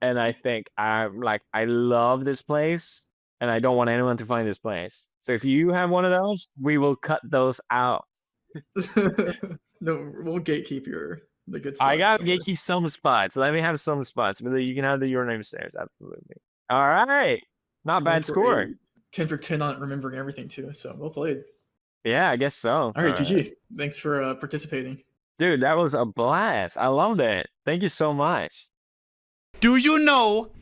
and I think I'm like, I love this place, and I don't want anyone to find this place. So if you have one of those, we will cut those out. No, we'll gatekeep the good spots. I got to gatekeep some spots. Let me have some spots. But you can have the your name stairs. Absolutely. All right. Not bad score. 10 for 10 on remembering everything too. So well played. Yeah, I guess so. All right, GG. Thanks for participating. Dude, that was a blast. I loved it. Thank you so much. Do you know?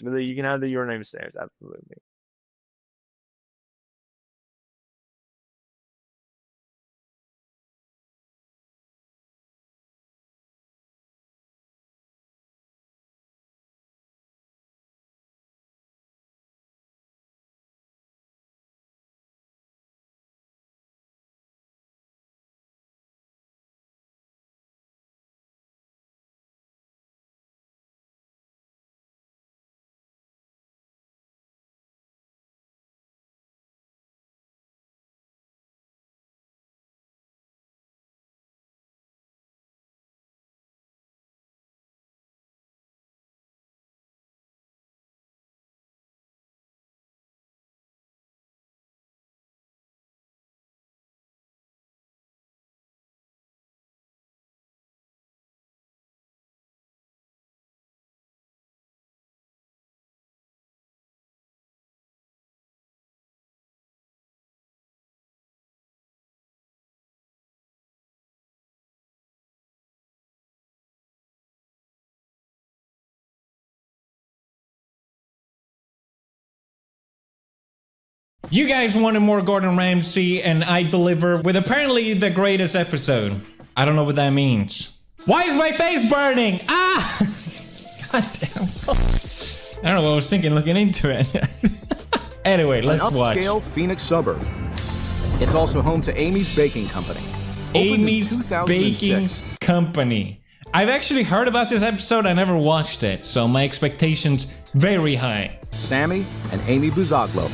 You can have the your name stairs. Absolutely. You guys wanted more Gordon Ramsay, and I deliver with apparently the greatest episode. I don't know what that means. Why is my face burning? Ah! God damn. I don't know what I was thinking looking into it. Anyway, let's watch. An upscale Phoenix suburb. It's also home to Amy's Baking Company. Amy's Baking Company. I've actually heard about this episode. I never watched it, so my expectations very high. Sammy and Amy Buzaglo.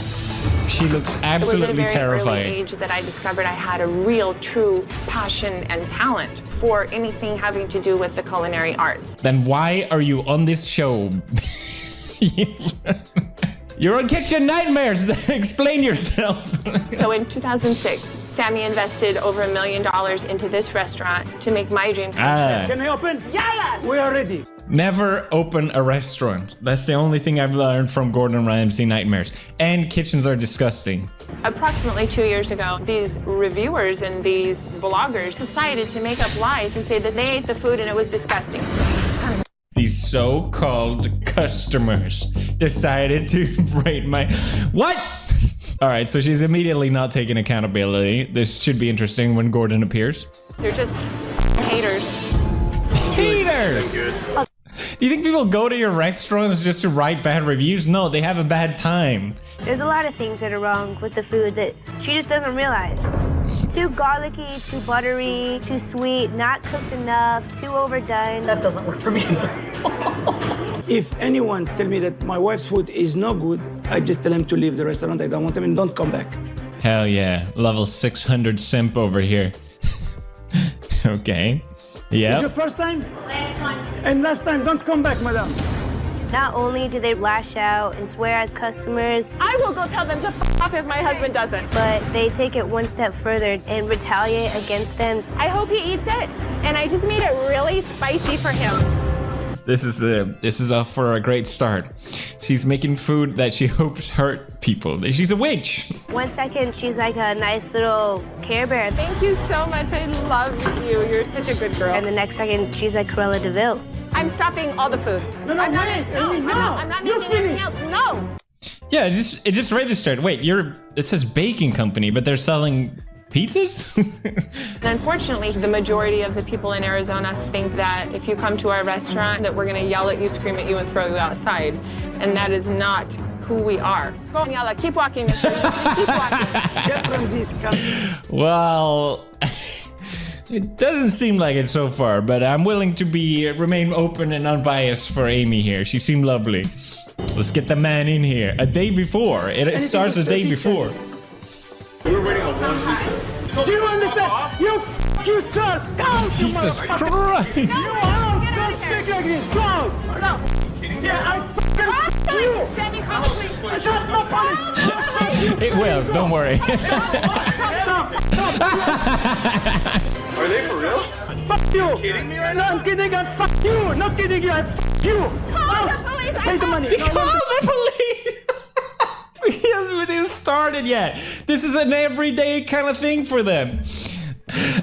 She looks absolutely terrifying. It was at a very early age that I discovered I had a real, true passion and talent for anything having to do with the culinary arts. Then why are you on this show? You're on Kitchen Nightmares. Explain yourself. So in 2006, Sammy invested over $1 million into this restaurant to make my dream come true. Can I open? Yeah, we are ready. Never open a restaurant. That's the only thing I've learned from Gordon Ramsay Nightmares. And kitchens are disgusting. Approximately 2 years ago, these reviewers and these bloggers decided to make up lies and say that they ate the food and it was disgusting. These so-called customers decided to rate my... What? All right, so she's immediately not taking accountability. This should be interesting when Gordon appears. They're just haters. Haters! Do you think people go to your restaurants just to write bad reviews? No, they have a bad time. There's a lot of things that are wrong with the food that she just doesn't realize. Too garlicky, too buttery, too sweet, not cooked enough, too overdone. That doesn't work for me. If anyone tell me that my wife's food is no good, I just tell him to leave the restaurant. I don't want him and don't come back. Hell yeah, level 600 simp over here. Okay. Yeah. Is your first time? Last time. And last time, don't come back, madam. Not only do they lash out and swear at customers, I will go tell them to f off if my husband doesn't. but they take it one step further and retaliate against them. I hope he eats it, and I just made it really spicy for him. This is off for a great start. She's making food that she hopes hurt people. She's a witch. 1 second, she's like a nice little Care Bear. Thank you so much. I love you. You're such a good girl. And the next second, she's like Cruella de Vil. I'm stopping all the food. No, I'm not, wait, no, Amy, I'm not you're making anything finished. else. No. Yeah, it just registered. Wait, it says baking company, but they're selling pizzas? And unfortunately, the majority of the people in Arizona think that if you come to our restaurant, that we're going to yell at you, scream at you, and throw you outside. And that is not who we are. Go on, yalla. Keep walking, Mr. Keep walking. Chef Ramsay's coming. Well, it doesn't seem like it so far, but I'm willing to remain open and unbiased for Amy here. She seemed lovely. Let's get the man in here. A day before. It starts a day before. We're waiting on one pizza. Do you understand? You serve. Go, Jesus Christ! You are like this. Go out. No. Yeah, I fucking you. Sammy, call the police. Shut up, police. It will, don't worry. Are they for real? Fuck you. Kidding me right now? No, I'm kidding. I'm fuck you. Not kidding you. I fuck you. Call the police. Pay the money. Call the police! He hasn't even started yet. This is an everyday kind of thing for them.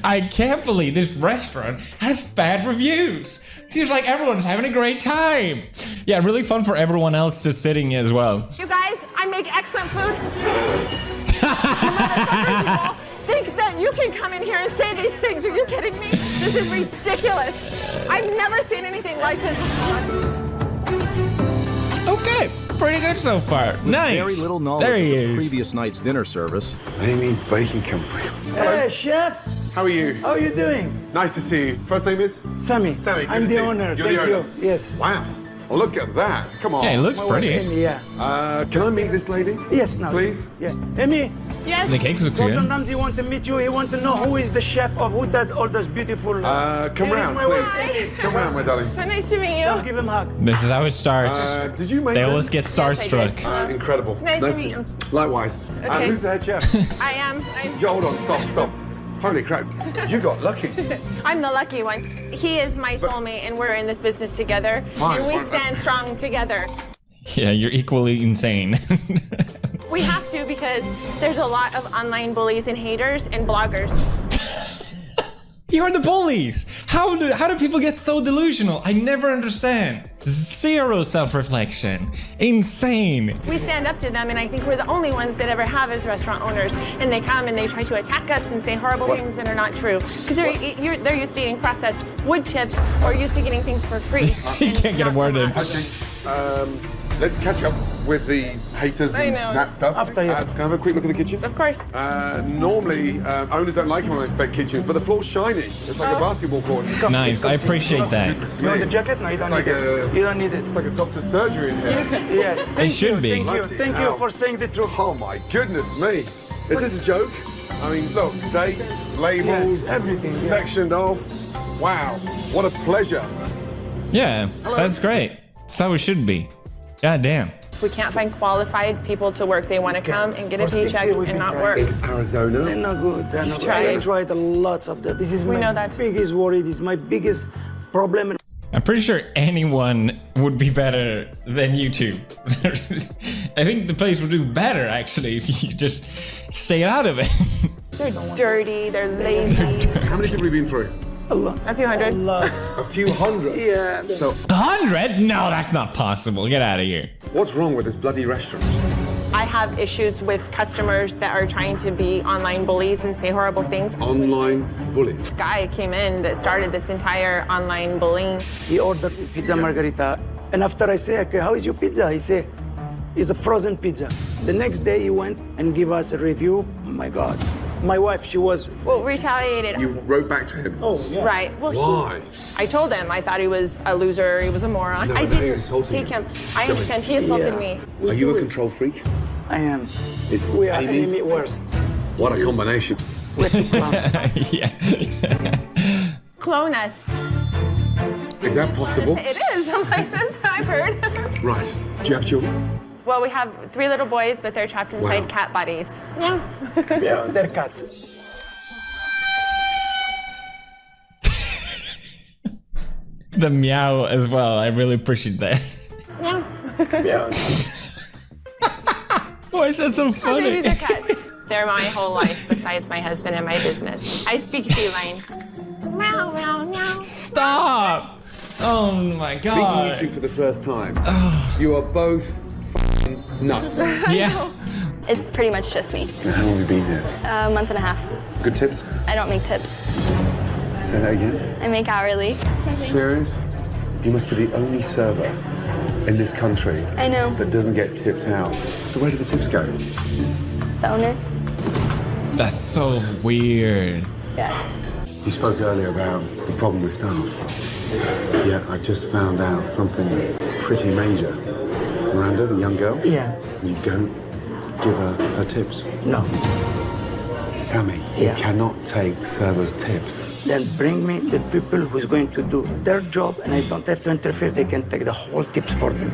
I can't believe this restaurant has bad reviews. Seems like everyone's having a great time. Yeah, really fun for everyone else just sitting as well. You guys, I make excellent food. You motherfuckers, you think that you can come in here and say these things? Are you kidding me? This is ridiculous. I've never seen anything like this before. Okay, pretty good so far. Nice. Very little knowledge there he of the is. previous night's dinner service. Amy's Baking Company. Hey, chef. How are you? How are you doing? Nice to see you. First name is? Sammy. Sammy, good I'm to the see you. owner. You're Thank the owner. you. Yes. Wow. Well, look at that. Come on. Yeah, it looks pretty. Amy, yeah. Can I meet this lady? Yes, now. Please? Yeah. Amy, Yes. The cakes look Gordon good. Ramsay want to meet you. He want to know who is the chef of who does all those beautiful... Come Here is round, my please. wife. Come round, my darling. So nice to meet I'll you. give him a hug. This is how it starts. Did you make They them? always get starstruck. Incredible. Nice to meet you. Likewise. Okay. Who's the head chef? I am. Yo, hold on, stop. Holy crap. You got lucky. I'm the lucky one. He is my soulmate, and we're in this business together. Fine, And we fine. stand strong together. Yeah, you're equally insane. We have to because there's a lot of online bullies and haters and bloggers. You're the bullies. How do people get so delusional? I never understand. Zero self-reflection. Insane. We stand up to them, and I think we're the only ones that ever have as restaurant owners. And they come and they try to attack us and say horrible things that are not true. Because they're used to eating processed wood chips or used to getting things for free. You can't get a word in. Okay. Let's catch up with the haters I and know. that stuff. After you. Can I have a quick look at the kitchen? Of course. Normally, owners don't like it when I inspect kitchens, but the floor's shiny. It's like a basketball court. Nice, I appreciate that. Goodness You want me. the jacket? No, you don't It's need like it. You don't need it. It's like a doctor's surgery in here. Yes. Thank should you, be. Thank you. Bloody Thank hell. you for saying the truth. Oh my goodness me. Is this a joke? I mean, look, dates, labels, Yes, everything, yeah. sectioned off. Wow, what a pleasure. Yeah, that's great. That's how it should be. God damn. We can't find qualified people to work. They want to come and get a For 6 paycheck years we've and been not trying. work. In Arizona? They're not good. They're not good. Tried. I tried a lot of that. This is We my know that. biggest worry. This is my biggest problem. I'm pretty sure anyone would be better than YouTube. I think the place would do better, actually, if you just stay out of it. They're dirty. They're lazy. How many people have you been through? A lot. A few hundred. A lot. A few hundred? Yeah. So, 100? No, that's not possible. Get out of here. what's wrong with this bloody restaurant? I have issues with customers that are trying to be online bullies and say horrible things. Online bullies. Guy came in that started this entire online bullying. He ordered pizza margarita. And after I say, okay, how is your pizza? He said, it's a frozen pizza. The next day he went and gave us a review. Oh my God. My wife, she was... Well, retaliated. You wrote back to him. Oh, yeah. Right. Well, Why? I told him I thought he was a loser. He was a moron. No, I no, he didn't insulted take you. him. I Tell me. understand. He insulted Yeah. me. Are you a control freak? I am. Is We are Amy? enemy worst. What a combination. We're too clown. Yeah. Clone us. Is that possible? It is. Some places I've heard. Right. Do you have children? Well, we have 3 little boys, but they're trapped inside Wow. cat bodies. Yeah. Yeah, they're cats. The meow as well. I really appreciate that. Yeah. Yeah. Why is that so funny? Babies are cats. They're my whole life besides my husband and my business. I speak feline. Meow, meow, meow. Stop! Oh my Meeting god. you two for the first time. You are both f***ing nuts. Yeah. It's pretty much just me. How long have you been here? A month and a half. Good tips? I don't make tips. Say that again. I make hourly. Serious? You must be the only server in this country I know. that doesn't get tipped out. So where do the tips go? The owner. That's so weird. Yeah. You spoke earlier about the problem with staff. Yeah, I just found out something pretty major. Miranda, the young girl, Yeah. you don't give her tips. No. Sammy, Yeah. you cannot take servers' tips. Then bring me the people who's going to do their job, and I don't have to interfere. They can take the whole tips for them.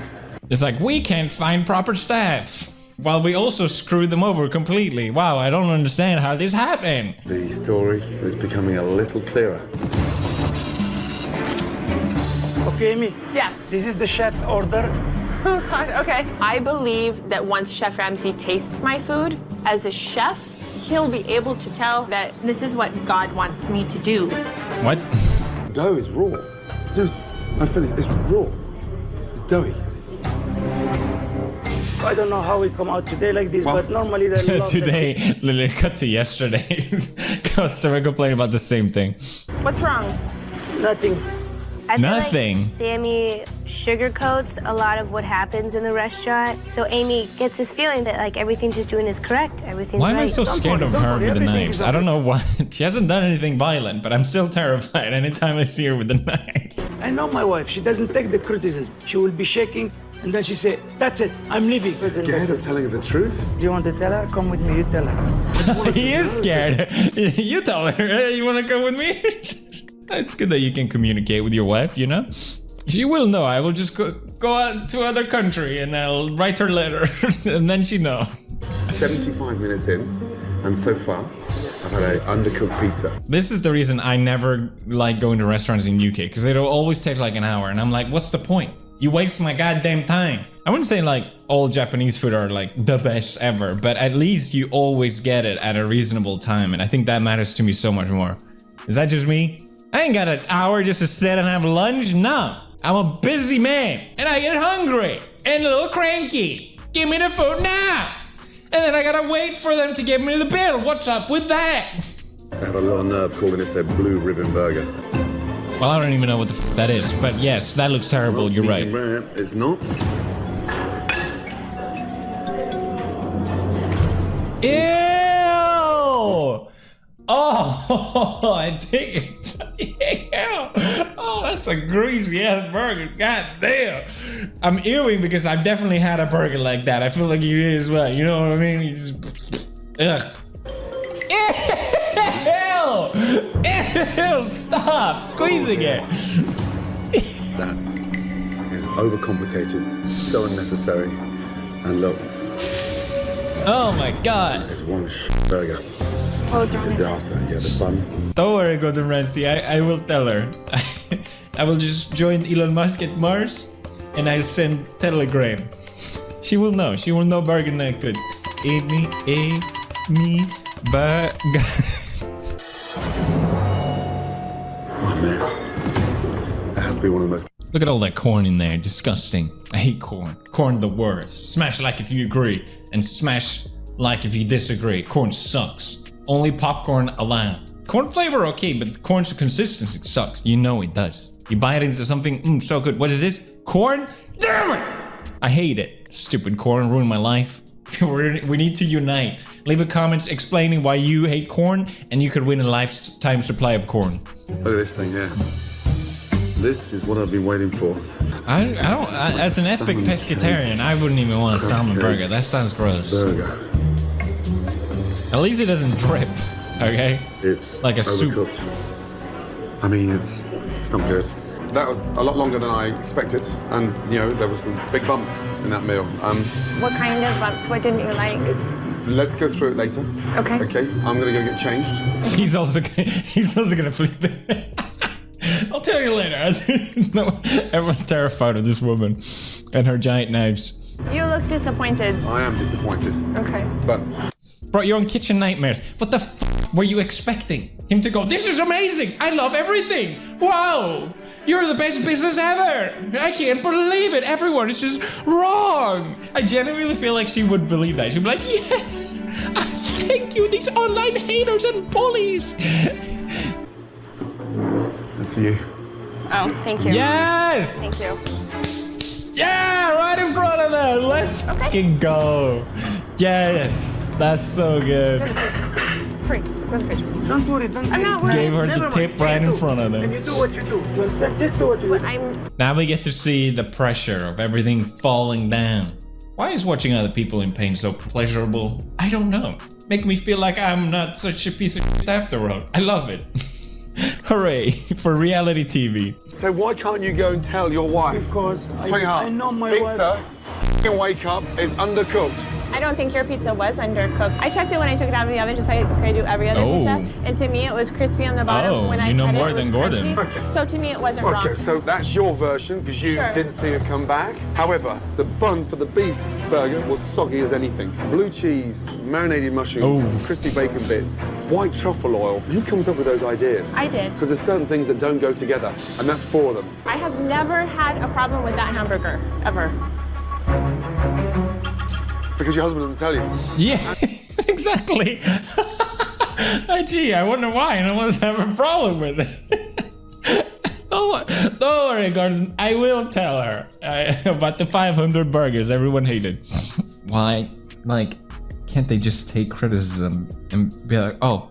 It's like, we can't find proper staff. Well, we also screwed them over completely. Wow, I don't understand how this happened. The story is becoming a little clearer. Okay, Amy? Yeah. This is the chef's order. Oh, God, okay. I believe that once Chef Ramsay tastes my food, as a chef, he'll be able to tell that this is what God wants me to do. What? Dough is raw. Just, I finished. It's raw. It's doughy. I don't know how we come out today like this, but normally they love Today, literally cut to yesterday's customer complaining about the same thing. What's wrong? Nothing. I feel Nothing. Like Sammy sugarcoats a lot of what happens in the restaurant, so Amy gets this feeling that like everything she's doing is correct. Everything's Why am right. I so scared of don't her worry, with the everything knives? is I don't okay. know why. She hasn't done anything violent, but I'm still terrified anytime I see her with the knives. I know my wife. She doesn't take the criticism. She will be shaking, and then she say, "That's it. I'm leaving." Scared of telling her the truth? Do you want to tell her? Come with me. You tell her. He is scared. You tell her, hey, you want to come with me? It's good that you can communicate with your wife, you know? She will know. I will just go out to other country and I'll write her letter and then she know. 75 minutes in, and so far, I've had an undercooked pizza. This is the reason I never like going to restaurants in UK, because it'll always take like an hour and I'm like, what's the point? You waste my goddamn time. I wouldn't say like all Japanese food are like the best ever, but at least you always get it at a reasonable time, and I think that matters to me so much more. Is that just me? I ain't got an hour just to sit and have lunch. No, I'm a busy man and I get hungry and a little cranky. Give me the food now. And then I gotta wait for them to give me the bill. What's up with that? I have a lot of nerve calling this a blue ribbon burger. Well, I don't even know what the that is, but yes, that looks terrible. You're right. Medium rare, it's not. Ew! Oh, I dig it. Ew. Oh, that's a greasy ass burger. God damn. I'm ewing because I've definitely had a burger like that. I feel like you did as well. You know what I mean? You just, ugh. Ew! Ew! Stop squeezing it. That is overcomplicated, so unnecessary. And look, Oh my god. it's one burger. What was wrong? Disaster. Yeah, the bun. Don't worry, Gordon Ramsay. I will tell her. I will just join Elon Musk at Mars and I send telegram. She will know. She will know burger night good. Amy burger. What a mess. That has to be one of the most. Look at all that corn in there. Disgusting. I hate corn. Corn the worst. Smash like if you agree and smash like if you disagree. Corn sucks. Only popcorn allowed. Corn flavor okay, but corn's consistency sucks. You know it does. You bite into something, so good. What is this? Corn? Damn it! I hate it. Stupid corn ruined my life. We need to unite. Leave a comment explaining why you hate corn, and you could win a lifetime supply of corn. Look at this thing here. This is what I've been waiting for. I don't. As an epic Salmon pescatarian, I wouldn't even want a salmon cake. burger. That sounds gross. Burger. At least it doesn't drip. Okay. It's Like a soup. overcooked. I mean, it's not good. That was a lot longer than I expected, and you know there were some big bumps in that meal. What kind of bumps? What didn't you like? Let's go through it later. Okay. Okay, I'm gonna go get changed. He's also gonna flip it. I'll tell you later. No, everyone's terrified of this woman and her giant knives. You look disappointed. I am disappointed, Okay. but Brought your own kitchen nightmares. What the f were you expecting? Him to go, this is amazing. I love everything. Wow. You're the best business ever. I can't believe it. Everyone is just wrong. I genuinely feel like she would believe that. She'd be like, yes. Thank you, these online haters and bullies. that's for you. Oh, thank you. Yes. Thank you. Yeah, right in front of them. Let's fucking go. Yes, that's so good. Hurry, go to the fridge. Don't worry, don't I'm not worried. Gave her Never the tip mind. right in You front of do. And them. you do what you do. You understand? Just do what you do. I'm. Now we get to see the pressure of everything falling down. Why is watching other people in pain so pleasurable? I don't know. Make me feel like I'm not such a piece of shit after all. I love it. Hooray for reality TV. So why can't you go and tell your wife? Because Sweetheart, I know my pizza, wife. f***ing wake up, is undercooked. I don't think your pizza was undercooked. I checked it when I took it out of the oven, just like I do every other pizza. And to me, it was crispy on the bottom. When I know cut more it, it than was Gordon. crunchy. Okay. So to me, it wasn't wrong. Okay, so that's your version because you Sure. didn't see it come back. However, the bun for the beef burger was soggy as anything. Blue cheese, marinated mushrooms, crispy bacon bits, white truffle oil. Who comes up with those ideas? I did. Because there's certain things that don't go together, and that's 4 of them. I have never had a problem with that hamburger, ever. Because your husband doesn't tell you. Yeah, exactly. Gee, I wonder why no one's having a problem with it. Don't worry, Gordon. I will tell her about the 500 burgers everyone hated. Why? Like, can't they just take criticism and be like, oh,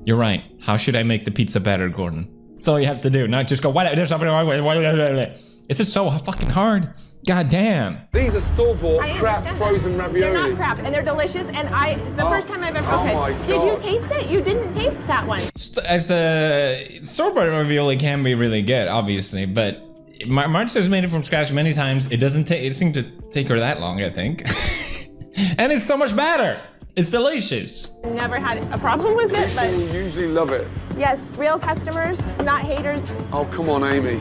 you're right. How should I make the pizza better, Gordon? That's all you have to do. Not just go, what? There's something wrong with it. Is it so fucking hard? God damn. These are store-bought I crap understand frozen that. ravioli. They're not crap, and they're delicious. And the first time I've ever. Oh Okay. my Did you God. taste it? You didn't taste that one. As a store-bought ravioli can be really good, obviously, but Martha's made it from scratch many times. It doesn't take. It seemed to take her that long, I think. And it's so much better. It's delicious. Never had a problem with it, but People usually love it. yes, real customers, not haters. Oh, come on, Amy.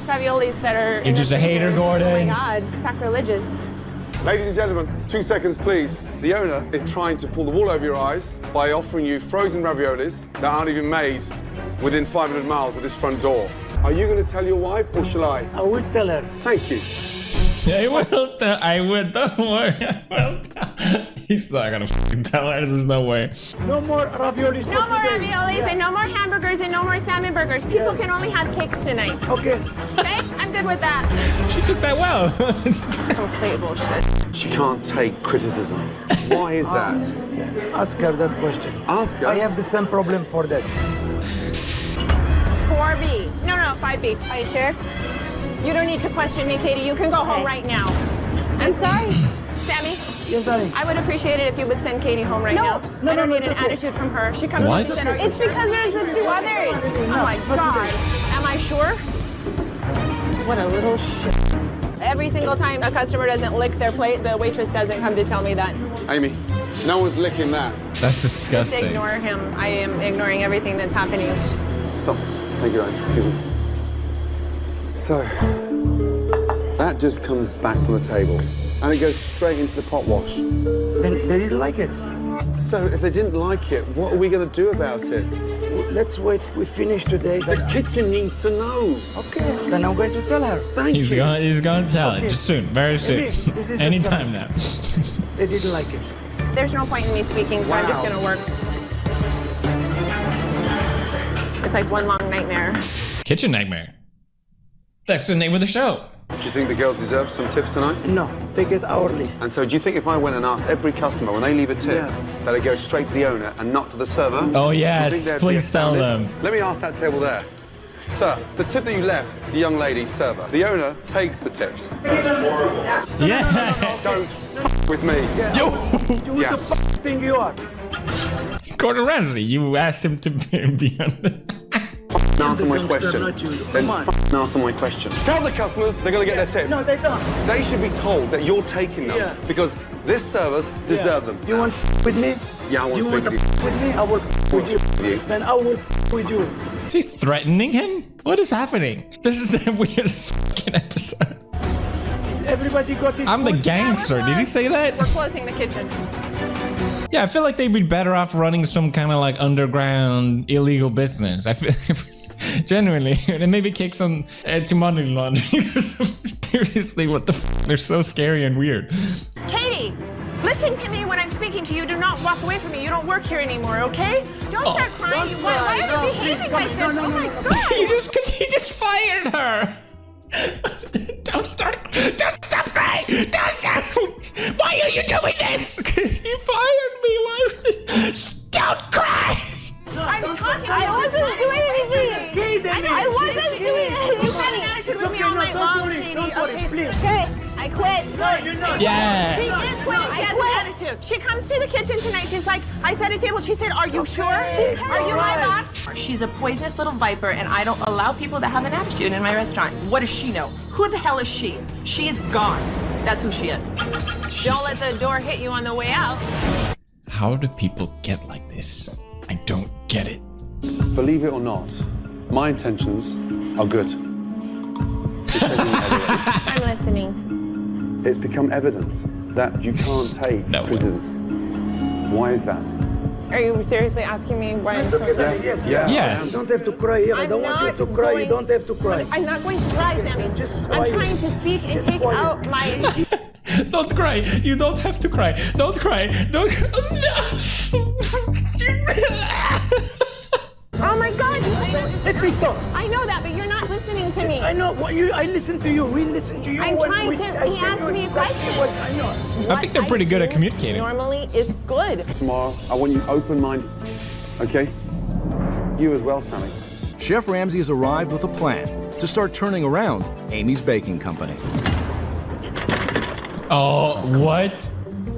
Raviolis that are. You're just a hater, Gordon. Oh my God, sacrilegious. Ladies and gentlemen, 2 seconds, please. The owner is trying to pull the wool over your eyes by offering you frozen raviolis that aren't even made within 500 miles of this front door. Are you going to tell your wife, or shall I? I will tell her. Thank you. I will tell. I would. Don't worry. I will tell. He's not gonna fucking tell her. There's no way. No more raviolis No for more today. raviolis and no more hamburgers and no more salmon burgers. People Yes. can only have cakes tonight. Okay. Okay? I'm good with that. She took that well. Complete bullshit. She can't take criticism. Why is that? Ask her that question. Ask her. I have the same problem for that. 4B. No, 5B. Are you sure? You don't need to question me, Katie. You can go home right now. I'm sorry. Sammy, Yes, darling. I would appreciate it if you would send Katie home right now. No, I don't no, need it's an okay. attitude from her. She comes What? and she said, It's because there's the 2 others. oh my God. Am I sure? What a little shit. Every single time a customer doesn't lick their plate, the waitress doesn't come to tell me that. Amy, no one's licking that. That's Just disgusting. ignore him. I am ignoring everything that's happening. Stop. Thank you, Amy. Excuse me. So, that just comes back from the table, and it goes straight into the pot wash. Then they didn't like it. So, if they didn't like it, what are we going to do about it? Let's wait. We finish today. The kitchen needs to know. Okay. Then I'm going to tell her. Thank He's you. gonna tell it Okay. just soon, very soon. Amy, this is the Anytime summer. now. They didn't like it. There's no point in me speaking, so I'm just Wow. gonna work. It's like one long nightmare. Kitchen Nightmare. That's the name of the show. Do you think the girls deserve some tips tonight? No, they get hourly. And so, do you think if I went and asked every customer when they leave a tip that it goes straight to the owner and not to the server? Oh, do you yes, think they'd be please tell astounded? them. Let me ask that table there. Sir, the tip that you left the young lady server, the owner takes the tips. Yeah. Don't with me. Yo. You Yeah. the thing you are. Gordon Ramsay, you asked him to be on the... Answer my Don't question. start not you. Then Come on. answer my question. Tell the customers they're going to get their tips. No, they don't. They should be told that you're taking them Yeah. because this servers deserve them. You want with me? Yeah, I want You to want speak to with you. with me? I will with you. With you. Then I will with you. Is he threatening him? What is happening? This is the weirdest fucking episode. Everybody got his I'm the food? gangster. Did he say that? We're closing the kitchen. Yeah, I feel like they'd be better off running some kind of like underground illegal business. I feel genuinely, and maybe kick some to money laundering or something. Seriously, what the f? They're so scary and weird. Katie, listen to me when I'm speaking to you. Do not walk away from me. You don't work here anymore, okay? Don't start crying. don't Why cry. are No, you please, behaving come like on. this? No, Oh no, my no. God. Because he just fired her. Don't stop crying. Don't stop. Why are you doing this? You fired me. Why? Don't cry. I'm talking. I wasn't doing anything. Okay, then. I wasn't doing You've had an anything. attitude It's with me okay, all no, night don't long, worry, Katie. don't worry, Okay, please. okay. I I quit. No, you're not. Yeah. She is quitting. She has an attitude. She comes to the kitchen tonight. She's like, I set a table. She said, are you sure? Are you my boss? She's a poisonous little viper, and I don't allow people to have an attitude in my restaurant. What does she know? Who the hell is she? She is gone. That's who she is. Don't let the door hit you on the way out. How do people get like this? I don't get it. Believe it or not, my intentions are good. I'm listening. It's become evident that you can't take No way. criticism. Why is that? Are you seriously asking me why I'm It's okay, so darling. Yes. Yeah. Yes. You don't have to cry here. I I'm don't want you not to cry. You going- don't have to cry. I'm not going to cry, Sammy. Just I'm quiet. trying to speak and Just take quiet. out my... Don't cry. You don't have to cry. Don't cry. Don't. Oh my God, you ain't Let me talk. I know that, but you're not listening to me. I know what you. I listen to you. We listen to you. I'm when trying we- to- I he tell asked you me a exactly question. what I know. I think they're pretty good at do communicating. Normally is good. Tomorrow, I want you open-minded. Okay? You as well, Sammy. Chef Ramsay has arrived with a plan to start turning around Amy's baking company. Oh, what?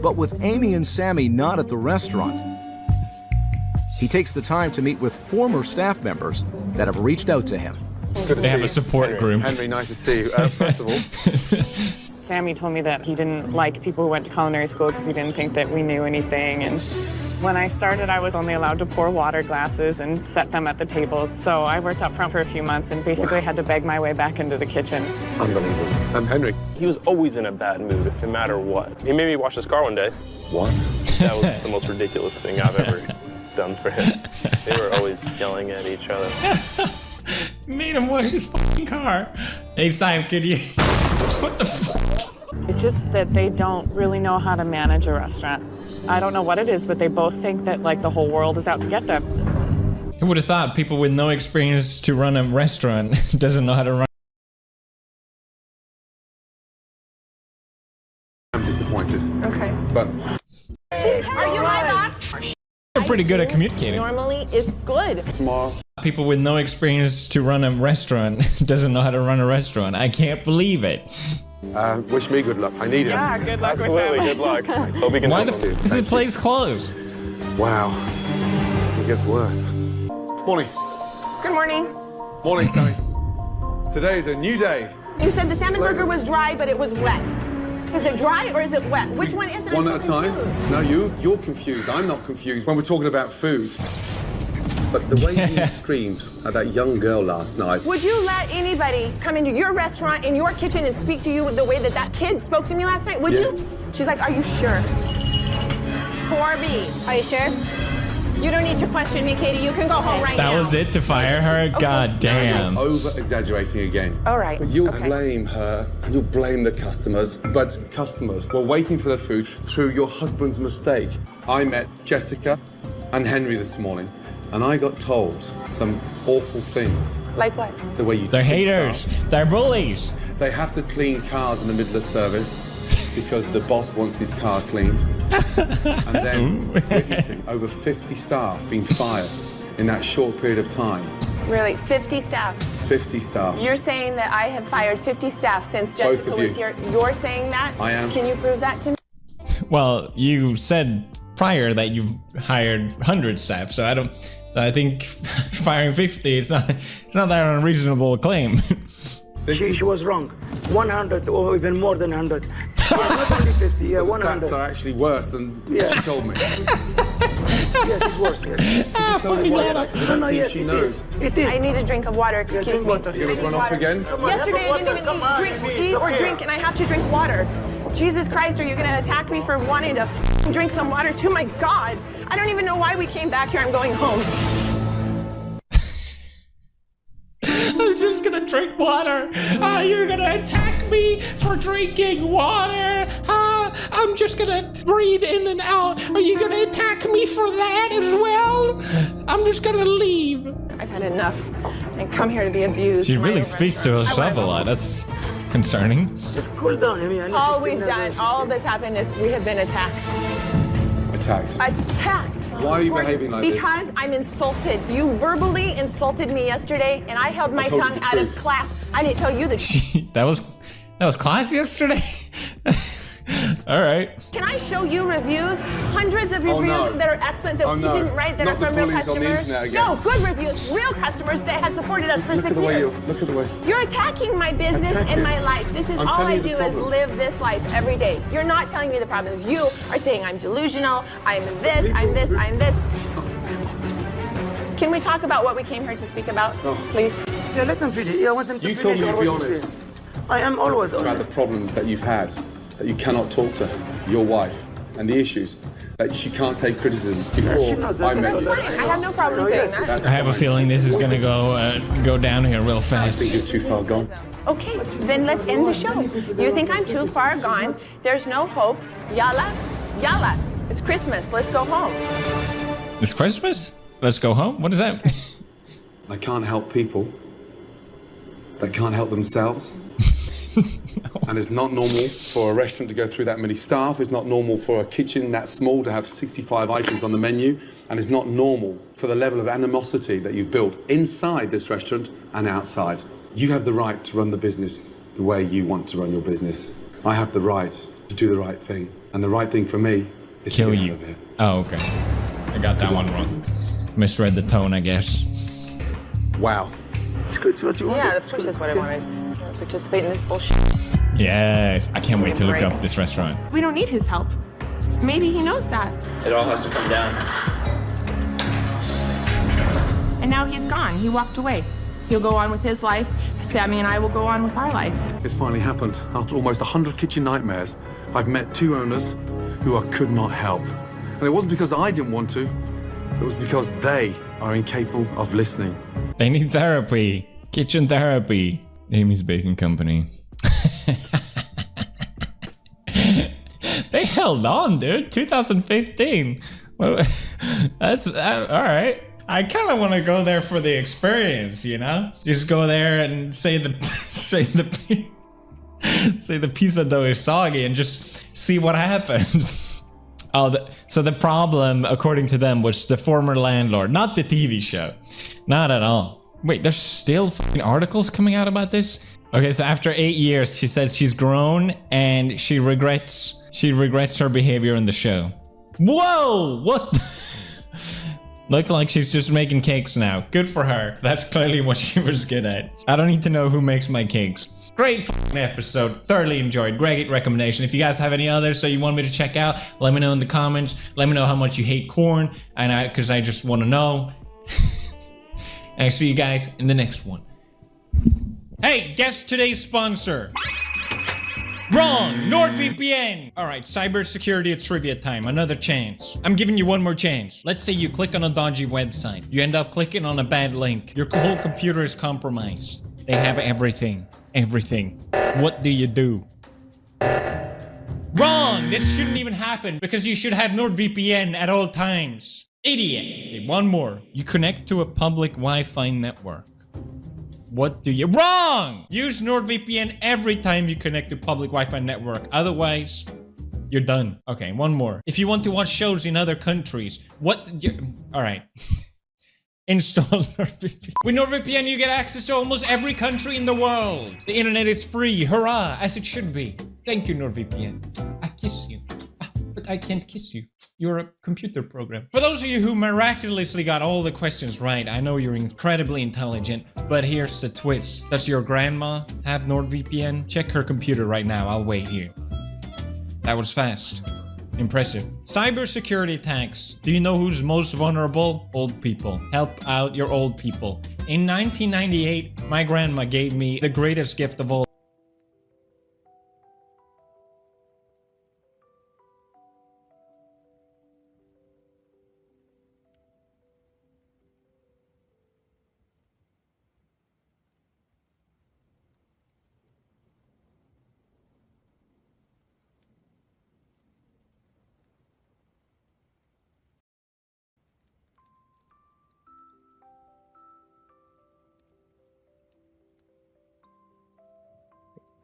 But with Amy and Sammy not at the restaurant, he takes the time to meet with former staff members that have reached out to him. Good to They see have you. a support group. Henry, nice to see you. First of all, Sammy told me that he didn't like people who went to culinary school because he didn't think that we knew anything. And when I started, I was only allowed to pour water glasses and set them at the table. So I worked up front for a few months and basically had to beg my way back into the kitchen. unbelievable. Henry. He was always in a bad mood, no matter what. He made me wash his car one day. What? That was the most ridiculous thing I've ever done for him. They were always yelling at each other. Made him wash his fucking car. Hey, Simon, could you? What the fuck? It's just that they don't really know how to manage a restaurant. I don't know what it is, but they both think that like the whole world is out to get them. Who would have thought people with no experience to run a restaurant doesn't know how to run? I'm disappointed. Okay. But Are you my boss? They're pretty good at communicating. Normally is good. tomorrow, People with no experience to run a restaurant doesn't know how to run a restaurant. I can't believe it. wish me good luck. I need it. Yeah, good luck Absolutely, with good luck. Hope we can Why help the him. f is the place closed? Wow. It gets worse. Morning. Good morning. Morning, Sammy. Today is a new day. You said the salmon burger was dry, but it was wet. Is it dry or is it wet? Which one is it? One I'm at a so time. confused. No, you're confused. I'm not confused when we're talking about food. But the way you screamed at that young girl last night. Would you let anybody come into your restaurant, in your kitchen, and speak to you the way that that kid spoke to me last night? Would Yeah. you? She's like, are you sure? Poor me. Are you sure? You don't need to question me, Katie. You can go home right now. That was it to fire her? God damn. Over-exaggerating again. All right, But you'll okay. blame her and you'll blame the customers. But customers were waiting for the food through your husband's mistake. I met Jessica and Henry this morning, and I got told some awful things. Like what? The way you They're treat haters. staff. They're bullies. They have to clean cars in the middle of service because the boss wants his car cleaned. And then witnessing over 50 staff being fired in that short period of time. Really? 50 staff. 50 staff. You're saying that I have fired 50 staff since Both Jessica of you. was here. You're saying that? I am. Can you prove that to me? Well, you said prior that you've hired 100 staff, so I think firing 50 it's not that unreasonable a claim. She was wrong. 100 or even more than 100. Not only 50. Yeah, So the 100. stats are actually worse than Yeah. she told me. Yes, it's worse. Yes. Tell me why that, 'cause I No, don't no, think yes, she it knows. is. It is. I need a drink of water, excuse drink me. water. You're gonna run off again? Yesterday I didn't even eat or drink, and I have to drink water. Jesus Christ, are you gonna attack me for wanting to drink some water too? My God, I don't even know why we came back here. I'm going home. I'm just gonna drink water. You're gonna attack me for drinking water. I'm just gonna breathe in and out. Are you gonna attack me for that as well? I'm just gonna leave. I've had enough. And come here to be abused. She in my really own speaks to restaurant. herself a lot. That's concerning. Just cool down. I mean, All we've done, all that's happened is we have been attacked. Attacked. Attacked. Why are you behaving like this? Because I'm insulted. You verbally insulted me yesterday, and I held my told you tongue the out of truth. class. I didn't tell you the truth. That That was class yesterday? All right. Can I show you reviews? Hundreds of reviews no. that are excellent that Oh, we no. didn't write that Not are the from real bullies on the customers. internet again. No, good reviews, real customers that have supported us for Look 6 at the way years. look at the way. You're attacking my business Attacking. and my life. This is I'm all telling I you the do is problems. live this life every day. You're not telling me the problems. You are saying I'm delusional, I'm this, I'm this, I'm this. Can we talk about what we came here to speak about, please? Yeah, let them finish. Yeah, I want them to You finish told me on to be what you honest say. I am always about honest. the problems that you've had, that you cannot talk to your wife, and the issues that she can't take criticism before I met That's her. fine. I have no problem saying that. That's I have a fine. feeling this is gonna go down here real I fast. think you're too far gone. Okay, then let's end the show. You think I'm too far gone? There's no hope. Yalla, yalla. It's Christmas. Let's go home. It's Christmas? Let's go home? What is that? I can't help people that can't help themselves. And it's not normal for a restaurant to go through that many staff. It's not normal for a kitchen that small to have 65 items on the menu. And it's not normal for the level of animosity that you've built inside this restaurant and outside. You have the right to run the business the way you want to run your business. I have the right to do the right thing. And the right thing for me is Kill to get you. out of here. Oh, okay. I got that one wrong. Misread the tone, I guess. Wow. It's good. It's what you want. Yeah, of course that's what I wanted. Participate in this bullshit. Yes. I can't wait to look up this restaurant. We don't need his help. Maybe he knows that. It all has to come down. And now he's gone. He walked away. He'll go on with his life. Sammy and I will go on with our life. It's finally happened. After almost 100 kitchen nightmares, I've met 2 owners who I could not help. And it wasn't because I didn't want to. It was because they are incapable of listening. They need therapy. Kitchen therapy. Amy's Baking Company. They held on, dude. 2015. Well, that's all right. I kind of want to go there for the experience, you know? Just go there and say the say the pizza dough is soggy and just see what happens. Oh, so the problem, according to them, was the former landlord, not the TV show. Not at all. Wait, there's still fucking articles coming out about this? Okay, so after 8 years, she says she's grown and she regrets her behavior in the show. Whoa! What? Looks like she's just making cakes now. Good for her. That's clearly what she was good at. I don't need to know who makes my cakes. Great fucking episode. Thoroughly enjoyed. Great recommendation. If you guys have any others that you want me to check out, let me know in the comments. Let me know how much you hate corn, and because I just want to know. And I'll see you guys in the next one. Hey, guess today's sponsor. Wrong! NordVPN! Alright, cybersecurity trivia time. Another chance. I'm giving you one more chance. Let's say you click on a dodgy website. You end up clicking on a bad link. Your whole computer is compromised. They have everything. Everything. What do you do? Wrong! This shouldn't even happen because you should have NordVPN at all times. Idiot! Okay, one more. You connect to a public Wi-Fi network. What do you... Wrong! Use NordVPN every time you connect to public Wi-Fi network. Otherwise, you're done. Okay, one more. If you want to watch shows in other countries, Alright. Install NordVPN. With NordVPN, you get access to almost every country in the world. The internet is free. Hurrah! As it should be. Thank you, NordVPN. I kiss you. But I can't kiss you. You're a computer program. For those of you who miraculously got all the questions right, I know you're incredibly intelligent, but here's the twist. Does your grandma have NordVPN? Check her computer right now. I'll wait here. That was fast. Impressive. Cybersecurity attacks. Do you know who's most vulnerable? Old people. Help out your old people. In 1998, my grandma gave me the greatest gift of all.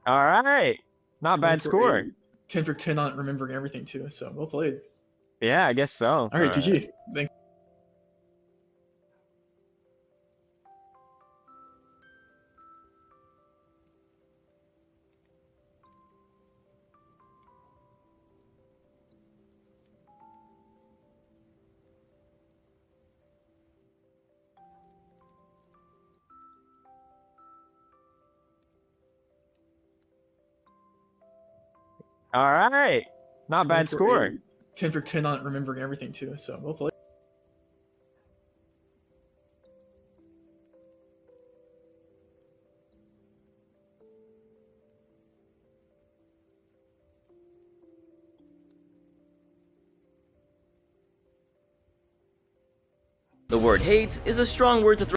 All right. Not bad score. 10 for 10 on remembering everything too. So well played. Yeah, I guess so. All right, GG. Thank All right. Not bad 10 for score. 8. 10 for 10 on remembering everything too. So well played. The word hate is a strong word to throw.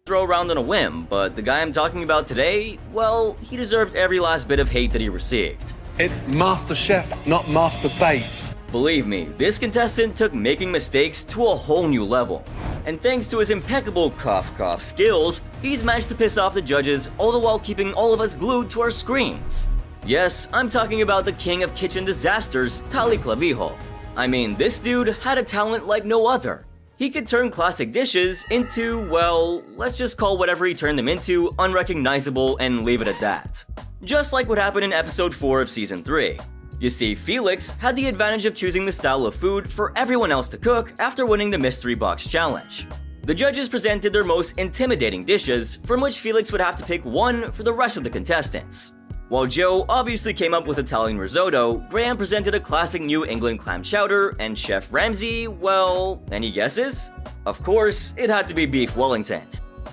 throw around on a whim, but the guy I'm talking about today, well, he deserved every last bit of hate that he received. It's Master Chef, not Master Bait. Believe me, this contestant took making mistakes to a whole new level. And thanks to his impeccable cough skills, he's managed to piss off the judges, all the while keeping all of us glued to our screens. Yes, I'm talking about the king of kitchen disasters, Tali Clavijo. I mean, this dude had a talent like no other. He could turn classic dishes into, well, let's just call whatever he turned them into unrecognizable and leave it at that. Just like what happened in episode 4 of season 3. You see, Felix had the advantage of choosing the style of food for everyone else to cook after winning the mystery box challenge. The judges presented their most intimidating dishes, from which Felix would have to pick one for the rest of the contestants. While Joe obviously came up with Italian risotto, Graham presented a classic New England clam chowder, and Chef Ramsay, well, any guesses? Of course, it had to be beef Wellington.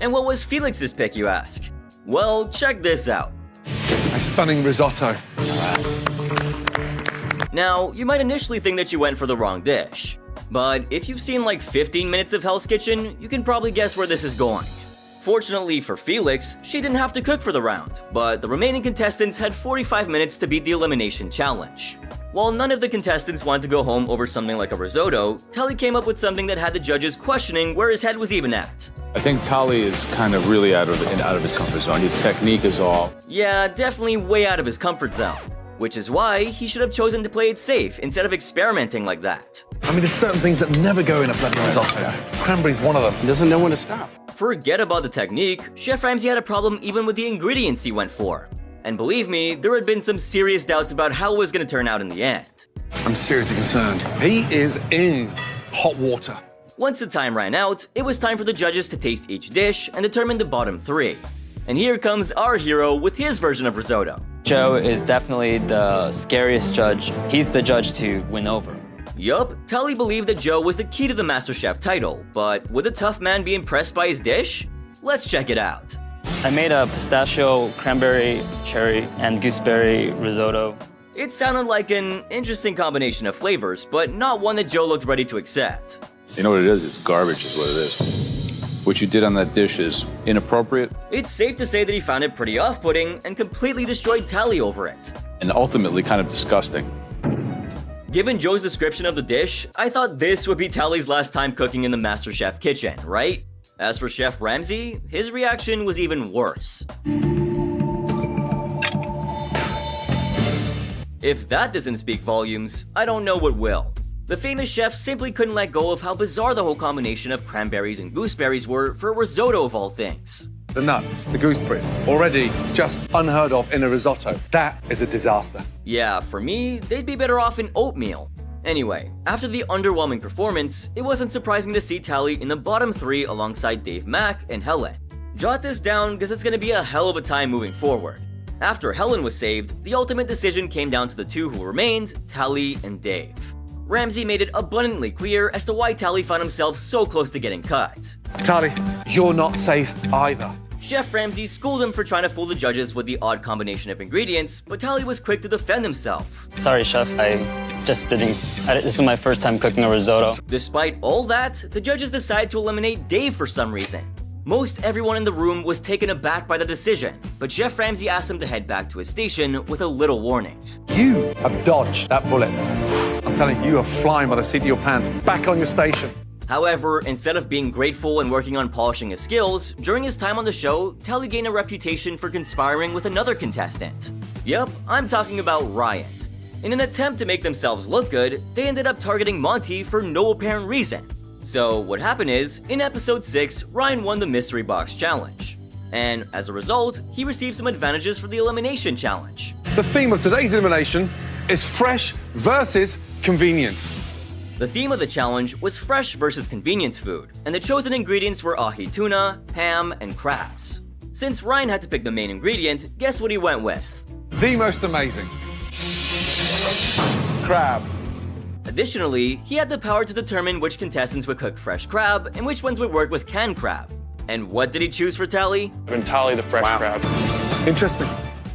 And what was Felix's pick, you ask? Well, check this out. A stunning risotto. Now, you might initially think that you went for the wrong dish, but if you've seen like 15 minutes of Hell's Kitchen, you can probably guess where this is going. Fortunately for Felix, she didn't have to cook for the round, but the remaining contestants had 45 minutes to beat the elimination challenge. While none of the contestants wanted to go home over something like a risotto, Tali came up with something that had the judges questioning where his head was even at. I think Tali is kind of really out of his comfort zone. His technique is all... Yeah, definitely way out of his comfort zone. Which is why he should have chosen to play it safe instead of experimenting like that. I mean, there's certain things that never go in a bloody risotto. Cranberry's one of them. He doesn't know when to stop. Forget about the technique, Chef Ramsay had a problem even with the ingredients he went for. And believe me, there had been some serious doubts about how it was going to turn out in the end. I'm seriously concerned. He is in hot water. Once the time ran out, it was time for the judges to taste each dish and determine the bottom 3. And here comes our hero with his version of risotto. Joe is definitely the scariest judge. He's the judge to win over. Yup, Tali believed that Joe was the key to the MasterChef title, but would the tough man be impressed by his dish? Let's check it out. I made a pistachio, cranberry, cherry, and gooseberry risotto. It sounded like an interesting combination of flavors, but not one that Joe looked ready to accept. You know what it is? It's garbage is what it is. What you did on that dish is inappropriate. It's safe to say that he found it pretty off-putting and completely destroyed Tali over it. And ultimately kind of disgusting. Given Joe's description of the dish, I thought this would be Tali's last time cooking in the MasterChef kitchen, right? As for Chef Ramsay, his reaction was even worse. If that doesn't speak volumes, I don't know what will. The famous chef simply couldn't let go of how bizarre the whole combination of cranberries and gooseberries were for a risotto of all things. The nuts, the gooseberries, already just unheard of in a risotto. That is a disaster. Yeah, for me, they'd be better off in oatmeal. Anyway, after the underwhelming performance, it wasn't surprising to see Tali in the bottom 3 alongside Dave Mack and Helen. Jot this down because it's gonna be a hell of a time moving forward. After Helen was saved, the ultimate decision came down to the 2 who remained, Tali and Dave. Ramsay made it abundantly clear as to why Tali found himself so close to getting cut. Tali, you're not safe either. Chef Ramsay schooled him for trying to fool the judges with the odd combination of ingredients, but Tali was quick to defend himself. Sorry, Chef, I just didn't. This is my first time cooking a risotto. Despite all that, the judges decided to eliminate Dave for some reason. Most everyone in the room was taken aback by the decision, but Chef Ramsay asked him to head back to his station with a little warning. You have dodged that bullet. I'm telling you, you are flying by the seat of your pants. Back on your station. However, instead of being grateful and working on polishing his skills, during his time on the show, Tali gained a reputation for conspiring with another contestant. Yup, I'm talking about Ryan. In an attempt to make themselves look good, they ended up targeting Monty for no apparent reason. So what happened is, in episode 6, Ryan won the Mystery Box Challenge. And as a result, he received some advantages for the Elimination Challenge. The theme of today's elimination is fresh versus convenient. The theme of the challenge was fresh versus convenience food, and the chosen ingredients were ahi tuna, ham, and crabs. Since Ryan had to pick the main ingredient, guess what he went with? The most amazing. Crab. Additionally, he had the power to determine which contestants would cook fresh crab and which ones would work with canned crab. And what did he choose for Tali? Tali the fresh crab. Interesting.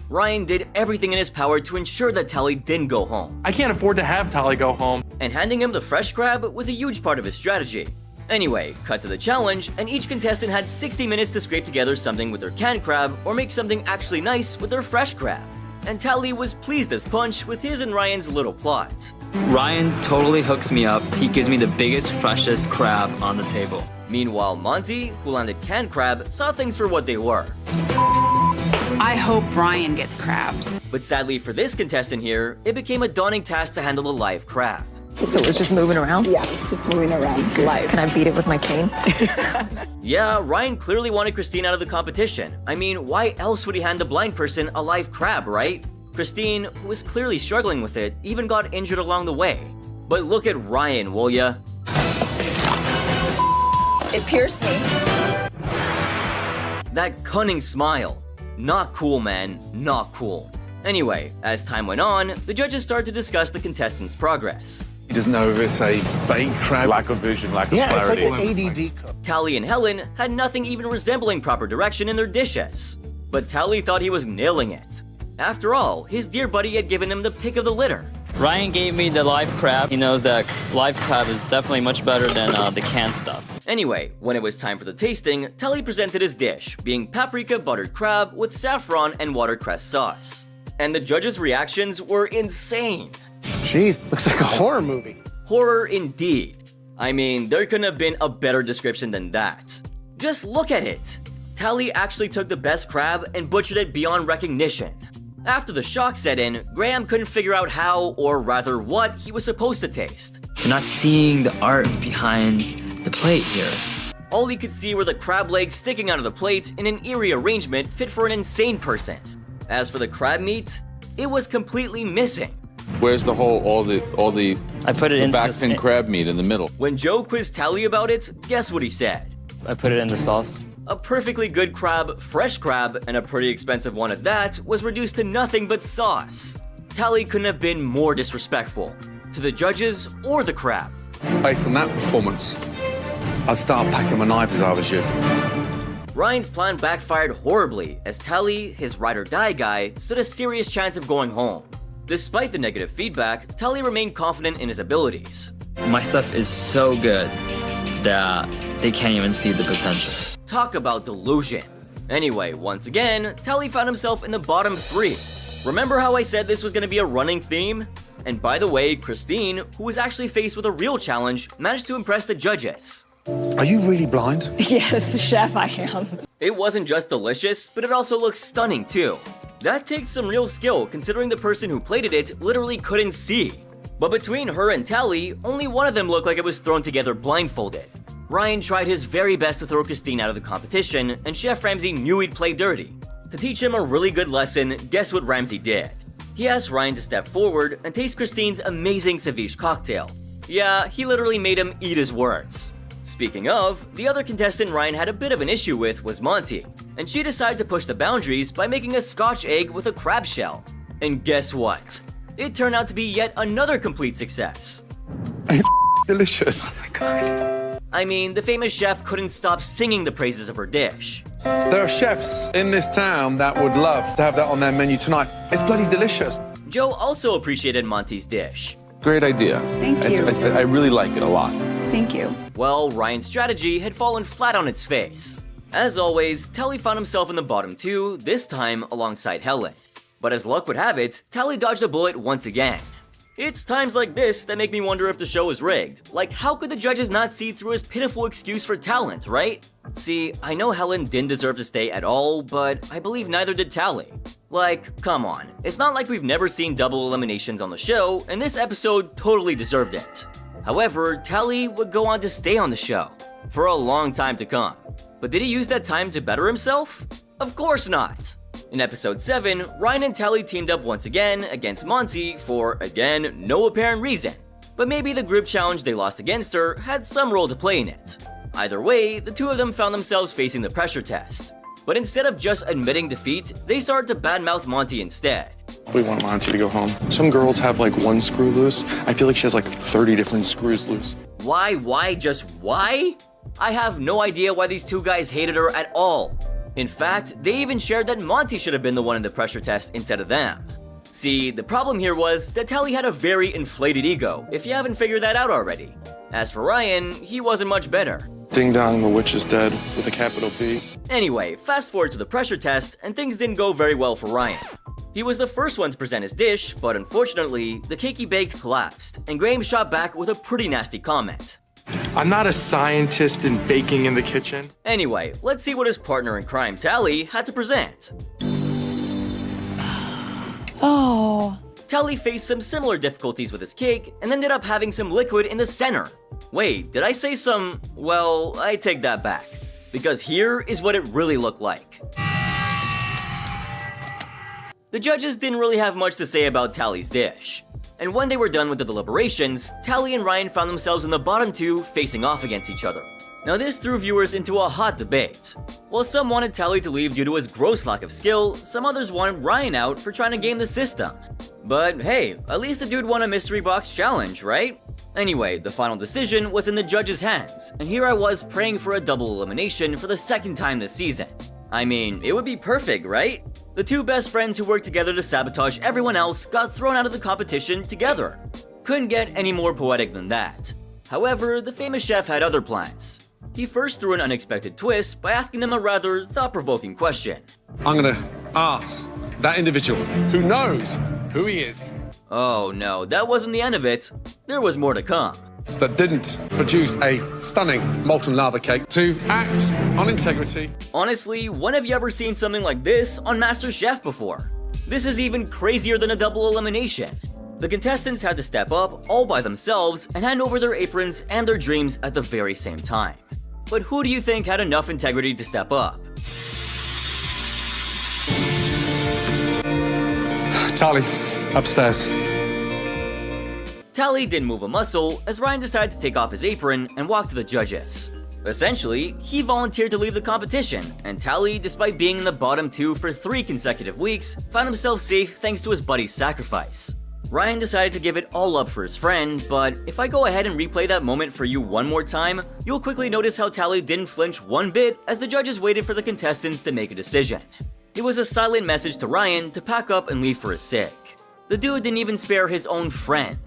Ryan did everything in his power to ensure that Tali didn't go home. I can't afford to have Tali go home. And handing him the fresh crab was a huge part of his strategy. Anyway, cut to the challenge, and each contestant had 60 minutes to scrape together something with their canned crab or make something actually nice with their fresh crab. And Tally was pleased as punch with his and Ryan's little plot. Ryan totally hooks me up. He gives me the biggest, freshest crab on the table. Meanwhile, Monty, who landed canned crab, saw things for what they were. I hope Ryan gets crabs. But sadly for this contestant here, it became a daunting task to handle a live crab. So it's just moving around? Yeah, it's just moving around live. Can I beat it with my cane? Yeah, Ryan clearly wanted Christine out of the competition. I mean, why else would he hand the blind person a live crab, right? Christine, who was clearly struggling with it, even got injured along the way. But look at Ryan, will ya? It pierced me. That cunning smile. Not cool, man. Not cool. Anyway, as time went on, the judges started to discuss the contestants' progress. He doesn't know if it's a bait crab. Lack of vision, lack of clarity. It's like an ADD. Tally and Helen had nothing even resembling proper direction in their dishes. But Tally thought he was nailing it. After all, his dear buddy had given him the pick of the litter. Ryan gave me the live crab. He knows that live crab is definitely much better than the canned stuff. Anyway, when it was time for the tasting, Tally presented his dish, being paprika buttered crab with saffron and watercress sauce. And the judges' reactions were insane. Jeez, looks like a horror movie. Horror indeed. I mean, there couldn't have been a better description than that. Just look at it. Tally actually took the best crab and butchered it beyond recognition. After the shock set in, Graham couldn't figure out how, or rather what, he was supposed to taste. You're not seeing the art behind the plate here. All he could see were the crab legs sticking out of the plate in an eerie arrangement fit for an insane person. As for the crab meat, it was completely missing. Where's the whole, all the I put it into back fin crab meat in the middle? When Joe quizzed Tally about it, guess what he said? I put it in the sauce. A perfectly good crab, fresh crab, and a pretty expensive one at that, was reduced to nothing but sauce. Tally couldn't have been more disrespectful. To the judges or the crab. Based on that performance, I'd start packing my knives if I was you. Ryan's plan backfired horribly, as Tally, his ride or die guy, stood a serious chance of going home. Despite the negative feedback, Tally remained confident in his abilities. My stuff is so good that they can't even see the potential. Talk about delusion. Anyway, once again, Tally found himself in the bottom 3. Remember how I said this was going to be a running theme? And by the way, Christine, who was actually faced with a real challenge, managed to impress the judges. Are you really blind? Yes, chef, I am. It wasn't just delicious, but it also looks stunning too. That takes some real skill considering the person who plated it literally couldn't see. But between her and Tally, only one of them looked like it was thrown together blindfolded. Ryan tried his very best to throw Christine out of the competition, and Chef Ramsay knew he'd play dirty. To teach him a really good lesson, guess what Ramsay did? He asked Ryan to step forward and taste Christine's amazing ceviche cocktail. Yeah, he literally made him eat his words. Speaking of, the other contestant Ryan had a bit of an issue with was Monty, and she decided to push the boundaries by making a Scotch egg with a crab shell. And guess what? It turned out to be yet another complete success. It's delicious. Oh my god. I mean, the famous chef couldn't stop singing the praises of her dish. There are chefs in this town that would love to have that on their menu tonight. It's bloody delicious. Joe also appreciated Monty's dish. Great idea. Thank you. I really like it a lot. Thank you. Well, Ryan's strategy had fallen flat on its face. As always, Tally found himself in the bottom 2, this time alongside Helen. But as luck would have it, Tally dodged a bullet once again. It's times like this that make me wonder if the show is rigged. Like, how could the judges not see through his pitiful excuse for talent, right? See, I know Helen didn't deserve to stay at all, but I believe neither did Tally. Like, come on. It's not like we've never seen double eliminations on the show, and this episode totally deserved it. However, Tally would go on to stay on the show for a long time to come. But did he use that time to better himself? Of course not! In episode 7, Ryan and Tally teamed up once again against Monty for, again, no apparent reason. But maybe the group challenge they lost against her had some role to play in it. Either way, the two of them found themselves facing the pressure test. But instead of just admitting defeat, they started to badmouth Monty instead. We want Monty to go home. Some girls have like one screw loose. I feel like she has like 30 different screws loose. Why, just why? I have no idea why these two guys hated her at all. In fact, they even shared that Monty should have been the one in the pressure test instead of them. See, the problem here was that Tally had a very inflated ego, if you haven't figured that out already. As for Ryan, he wasn't much better. Ding dong, the witch is dead with a capital P. Anyway, fast forward to the pressure test, and things didn't go very well for Ryan. He was the first one to present his dish, but unfortunately, the cake he baked collapsed, and Graham shot back with a pretty nasty comment. I'm not a scientist in baking in the kitchen. Anyway, let's see what his partner in crime, Tally, had to present. Oh. Tally faced some similar difficulties with his cake and ended up having some liquid in the center. Wait, did I say some? Well, I take that back. Because here is what it really looked like. The judges didn't really have much to say about Tally's dish. And when they were done with the deliberations, Tally and Ryan found themselves in the bottom two facing off against each other. Now this threw viewers into a hot debate. While some wanted Tally to leave due to his gross lack of skill, some others wanted Ryan out for trying to game the system. But hey, at least the dude won a mystery box challenge, right? Anyway, the final decision was in the judges' hands, and here I was praying for a double elimination for the second time this season. I mean, it would be perfect, right? The two best friends who worked together to sabotage everyone else got thrown out of the competition together. Couldn't get any more poetic than that. However, the famous chef had other plans. He first threw an unexpected twist by asking them a rather thought-provoking question. I'm gonna ask that individual who knows who he is. Oh no, that wasn't the end of it. There was more to come. That didn't produce a stunning molten lava cake to act on integrity. Honestly, when have you ever seen something like this on MasterChef before? This is even crazier than a double elimination. The contestants had to step up all by themselves and hand over their aprons and their dreams at the very same time. But who do you think had enough integrity to step up? Tally, upstairs. Tally didn't move a muscle as Ryan decided to take off his apron and walk to the judges. Essentially, he volunteered to leave the competition, and Tally, despite being in the bottom two for 3 consecutive weeks, found himself safe thanks to his buddy's sacrifice. Ryan decided to give it all up for his friend, but if I go ahead and replay that moment for you one more time, you'll quickly notice how Tally didn't flinch one bit as the judges waited for the contestants to make a decision. It was a silent message to Ryan to pack up and leave for his sake. The dude didn't even spare his own friend.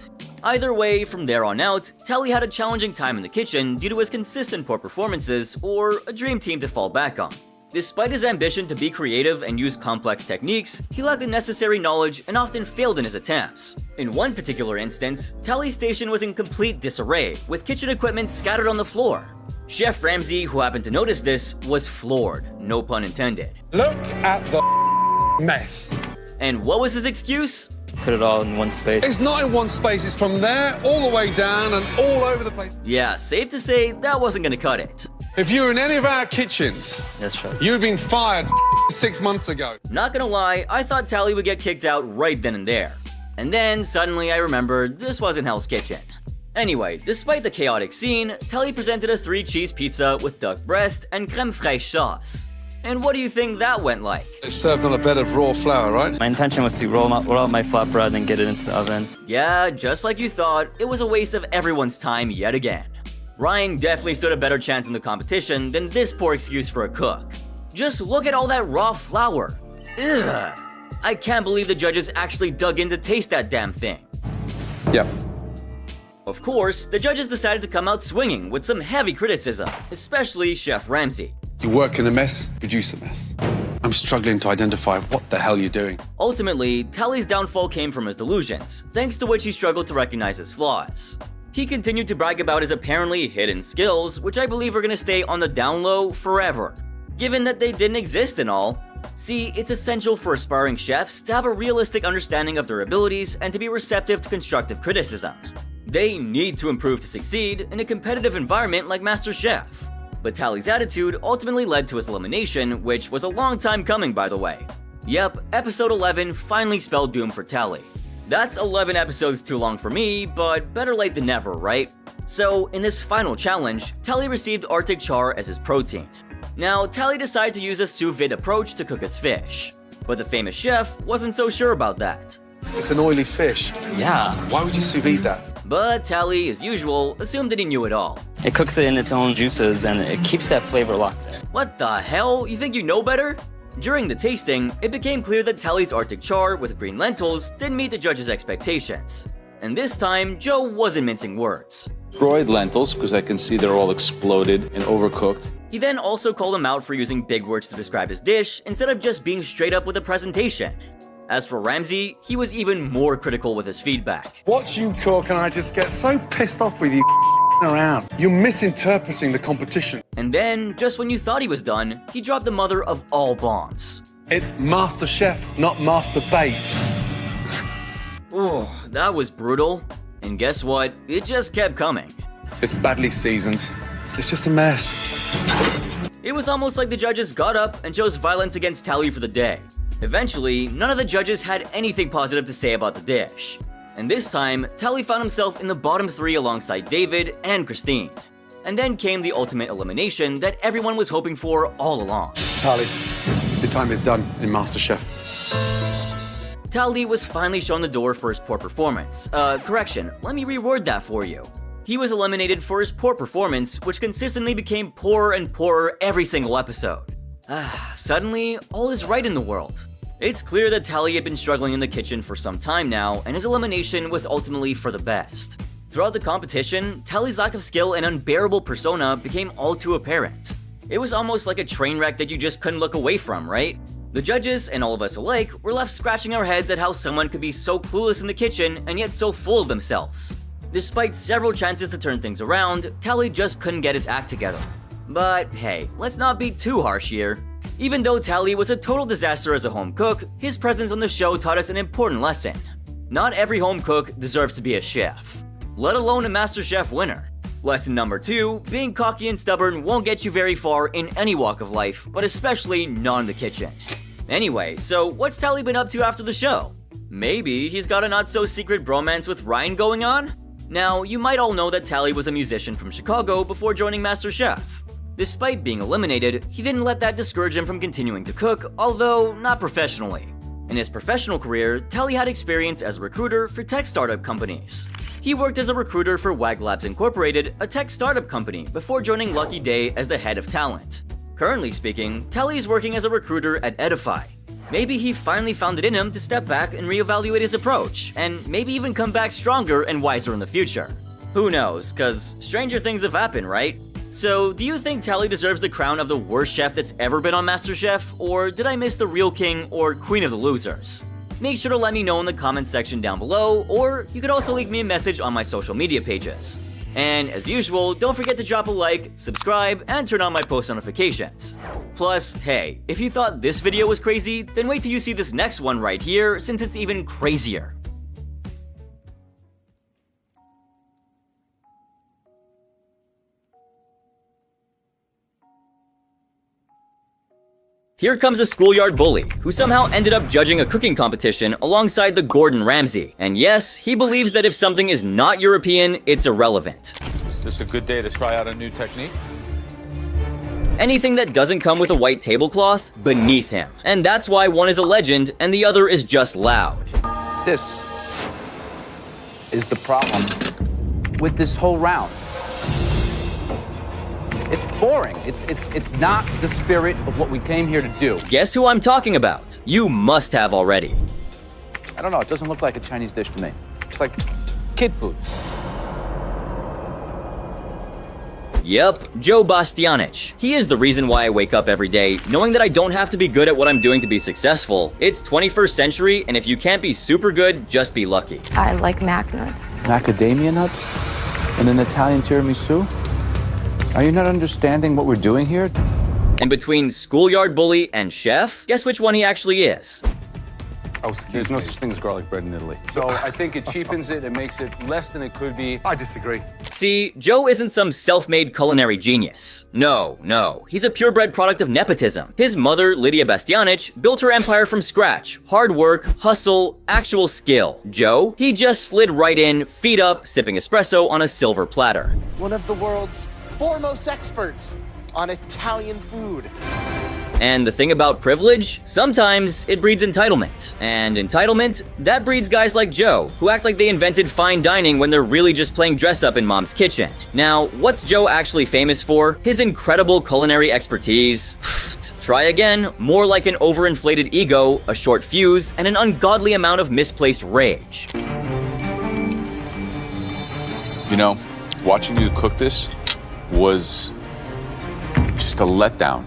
Either way, from there on out, Tally had a challenging time in the kitchen due to his consistent poor performances or a dream team to fall back on. Despite his ambition to be creative and use complex techniques, he lacked the necessary knowledge and often failed in his attempts. In one particular instance, Tally's station was in complete disarray, with kitchen equipment scattered on the floor. Chef Ramsay, who happened to notice this, was floored, no pun intended. Look at the mess. And what was his excuse? Put it all in one space. It's not in one space, it's from there all the way down and all over the place. Yeah, safe to say that wasn't gonna cut it. If you were in any of our kitchens, yes, sure, you'd have been fired 6 months ago. Not gonna lie, I thought Tally would get kicked out right then and there. And then suddenly I remembered this wasn't Hell's Kitchen. Anyway, despite the chaotic scene, Tally presented a 3-cheese pizza with duck breast and creme fraiche sauce. And what do you think that went like? It's served on a bed of raw flour, right? My intention was to roll out my flatbread and get it into the oven. Yeah, just like you thought, it was a waste of everyone's time yet again. Ryan definitely stood a better chance in the competition than this poor excuse for a cook. Just look at all that raw flour. Ugh. I can't believe the judges actually dug in to taste that damn thing. Yep. Of course, the judges decided to come out swinging with some heavy criticism, especially Chef Ramsay. You work in a mess, produce a mess. I'm struggling to identify what the hell you're doing. Ultimately, Tally's downfall came from his delusions, thanks to which he struggled to recognize his flaws. He continued to brag about his apparently hidden skills, which I believe are gonna stay on the down low forever, given that they didn't exist and all. See, it's essential for aspiring chefs to have a realistic understanding of their abilities and to be receptive to constructive criticism. They need to improve to succeed in a competitive environment like MasterChef. But Tally's attitude ultimately led to his elimination, which was a long time coming, by the way. Yep, episode 11 finally spelled doom for Tally. That's 11 episodes too long for me, but better late than never, right? So, in this final challenge, Tally received Arctic char as his protein. Now, Tally decided to use a sous vide approach to cook his fish, but the famous chef wasn't so sure about that. It's an oily fish. Yeah. Why would you sous vide that? But Tally, as usual, assumed that he knew it all. It cooks it in its own juices and it keeps that flavor locked in. What the hell? You think you know better? During the tasting, it became clear that Tally's Arctic char with green lentils didn't meet the judges' expectations. And this time, Joe wasn't mincing words. Broiled lentils, because I can see they're all exploded and overcooked. He then also called him out for using big words to describe his dish instead of just being straight up with the presentation. As for Ramsay, he was even more critical with his feedback. Watch you cook and I just get so pissed off with you around. You're misinterpreting the competition. And then, just when you thought he was done, he dropped the mother of all bombs. It's Master Chef, not Master Bait. Ooh, that was brutal. And guess what? It just kept coming. It's badly seasoned. It's just a mess. It was almost like the judges got up and chose violence against Tally for the day. Eventually, none of the judges had anything positive to say about the dish. And this time, Tally found himself in the bottom 3 alongside David and Christine. And then came the ultimate elimination that everyone was hoping for all along. Tally, your time is done in MasterChef. Tally was finally shown the door for his poor performance. Correction, let me reword that for you. He was eliminated for his poor performance, which consistently became poorer and poorer every single episode. Suddenly, all is right in the world. It's clear that Tally had been struggling in the kitchen for some time now, and his elimination was ultimately for the best. Throughout the competition, Tally's lack of skill and unbearable persona became all too apparent. It was almost like a train wreck that you just couldn't look away from, right? The judges, and all of us alike, were left scratching our heads at how someone could be so clueless in the kitchen and yet so full of themselves. Despite several chances to turn things around, Tally just couldn't get his act together. But hey, let's not be too harsh here. Even though Tally was a total disaster as a home cook, his presence on the show taught us an important lesson. Not every home cook deserves to be a chef, let alone a MasterChef winner. Lesson number 2, being cocky and stubborn won't get you very far in any walk of life, but especially not in the kitchen. Anyway, so what's Tally been up to after the show? Maybe he's got a not-so-secret bromance with Ryan going on? Now, you might all know that Tally was a musician from Chicago before joining MasterChef. Despite being eliminated, he didn't let that discourage him from continuing to cook, although not professionally. In his professional career, Tally had experience as a recruiter for tech startup companies. He worked as a recruiter for WAG Labs Incorporated, a tech startup company, before joining Lucky Day as the head of talent. Currently speaking, Tally is working as a recruiter at Edify. Maybe he finally found it in him to step back and reevaluate his approach, and maybe even come back stronger and wiser in the future. Who knows, cause stranger things have happened, right? So, do you think Tally deserves the crown of the worst chef that's ever been on MasterChef, or did I miss the real king or queen of the losers? Make sure to let me know in the comments section down below, or you could also leave me a message on my social media pages. And as usual, don't forget to drop a like, subscribe, and turn on my post notifications. Plus, hey, if you thought this video was crazy, then wait till you see this next one right here, since it's even crazier. Here comes a schoolyard bully, who somehow ended up judging a cooking competition alongside the Gordon Ramsay. And yes, he believes that if something is not European, it's irrelevant. Is this a good day to try out a new technique? Anything that doesn't come with a white tablecloth, beneath him. And that's why one is a legend and the other is just loud. This is the problem with this whole round. It's boring. It's not the spirit of what we came here to do. Guess who I'm talking about? You must have already. I don't know, it doesn't look like a Chinese dish to me. It's like kid food. Yep, Joe Bastianich. He is the reason why I wake up every day, knowing that I don't have to be good at what I'm doing to be successful. It's 21st century, and if you can't be super good, just be lucky. I like mac nuts. Macadamia nuts? And an Italian tiramisu? Are you not understanding what we're doing here? And between schoolyard bully and chef, guess which one he actually is? Oh, there's no such thing as garlic bread in Italy. So I think it cheapens it, it makes it less than it could be. I disagree. See, Joe isn't some self-made culinary genius. No, he's a purebred product of nepotism. His mother, Lydia Bastianich, built her empire from scratch. Hard work, hustle, actual skill. Joe, he just slid right in, feet up, sipping espresso on a silver platter. One of the world's foremost experts on Italian food. And the thing about privilege? Sometimes it breeds entitlement. And entitlement, that breeds guys like Joe, who act like they invented fine dining when they're really just playing dress up in mom's kitchen. Now, what's Joe actually famous for? His incredible culinary expertise. Try again, more like an overinflated ego, a short fuse, and an ungodly amount of misplaced rage. You know, Watching you cook this was just a letdown.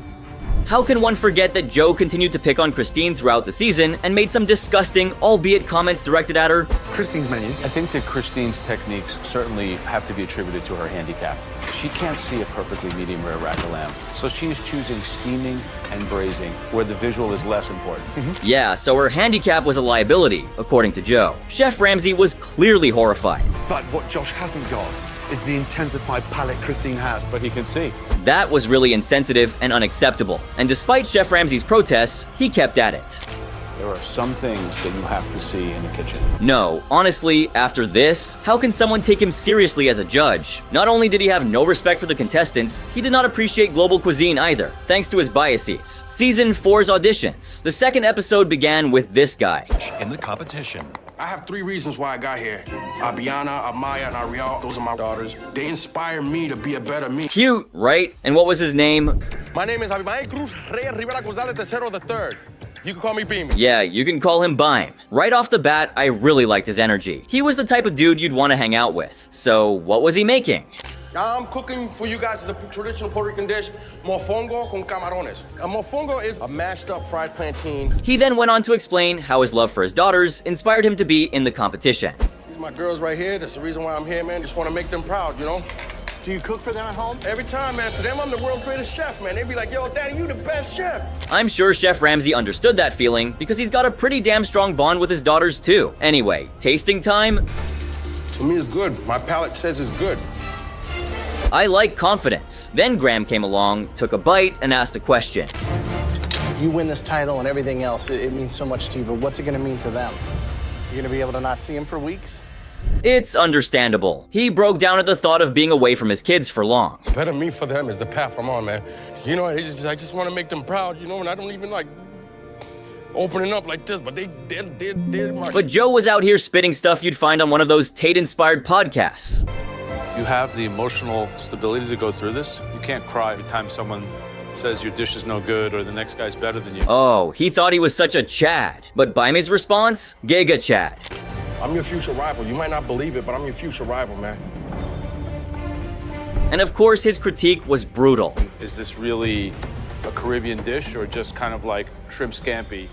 How can one forget that Joe continued to pick on Christine throughout the season and made some disgusting, albeit comments directed at her? Christine's menu. I think that Christine's techniques certainly have to be attributed to her handicap. She can't see a perfectly medium rare rack of lamb, so she's choosing steaming and braising, where the visual is less important. Yeah, so her handicap was a liability, according to Joe. Chef Ramsay was clearly horrified. But what Josh hasn't got is the intensified palate Christine has. But he can see. That was really insensitive and unacceptable. And despite Chef Ramsay's protests, he kept at it. There are some things that you have to see in the kitchen. No, honestly, after this, how can someone take him seriously as a judge? Not only did he have no respect for the contestants, he did not appreciate global cuisine either, thanks to his biases. Season 4's auditions. The second episode began with this guy. In the competition. I have 3 reasons why I got here. Abiana, Amaya, and Ariel, those are my daughters. They inspire me to be a better me. Cute, right? And what was his name? My name is Abimael Cruz Reyes Rivera Gonzalez Tercero III. You can call me Beamy. Yeah, you can call him Bime. Right off the bat, I really liked his energy. He was the type of dude you'd want to hang out with. So, what was he making? I'm cooking for you guys as a traditional Puerto Rican dish, mofongo con camarones. A mofongo is a mashed up fried plantain. He then went on to explain how his love for his daughters inspired him to be in the competition. These are my girls right here. That's the reason why I'm here, man. Just want to make them proud, you know? Do you cook for them at home? Every time, man. To them, I'm the world's greatest chef, man. They be like, yo, Daddy, you the best chef. I'm sure Chef Ramsay understood that feeling because he's got a pretty damn strong bond with his daughters too. Anyway, tasting time? To me, it's good. My palate says it's good. I like confidence. Then Graham came along, took a bite, and asked a question. You win this title and everything else, it means so much to you, but what's it gonna mean to them? You're gonna be able to not see them for weeks? It's understandable. He broke down at the thought of being away from his kids for long. Better me for them is the path I'm on, man. You know, I just want to make them proud, you know, and I don't even like opening up like this, but they did. But Joe was out here spitting stuff you'd find on one of those Tate-inspired podcasts. You have the emotional stability to go through this. You can't cry every time someone says your dish is no good or the next guy's better than you. Oh, he thought he was such a Chad. But Baime's response? Giga Chad. I'm your future rival. You might not believe it, but I'm your future rival, man. And of course, his critique was brutal. Is this really a Caribbean dish or just kind of like shrimp scampi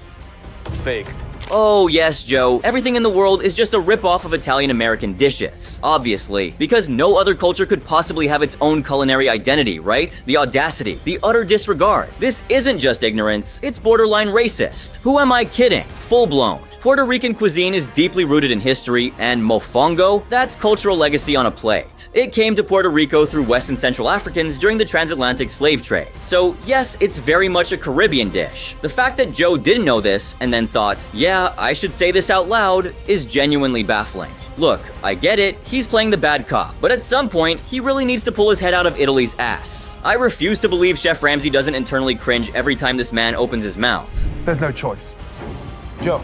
faked? Oh yes, Joe, everything in the world is just a rip-off of Italian-American dishes. Obviously, because no other culture could possibly have its own culinary identity, right? The audacity, the utter disregard. This isn't just ignorance, it's borderline racist. Who am I kidding? Full-blown. Puerto Rican cuisine is deeply rooted in history, and mofongo, that's cultural legacy on a plate. It came to Puerto Rico through West and Central Africans during the transatlantic slave trade. So yes, it's very much a Caribbean dish. The fact that Joe didn't know this and then thought, yeah, I should say this out loud, is genuinely baffling. Look, I get it, he's playing the bad cop, but at some point, he really needs to pull his head out of Italy's ass. I refuse to believe Chef Ramsay doesn't internally cringe every time this man opens his mouth. There's no choice. Joe,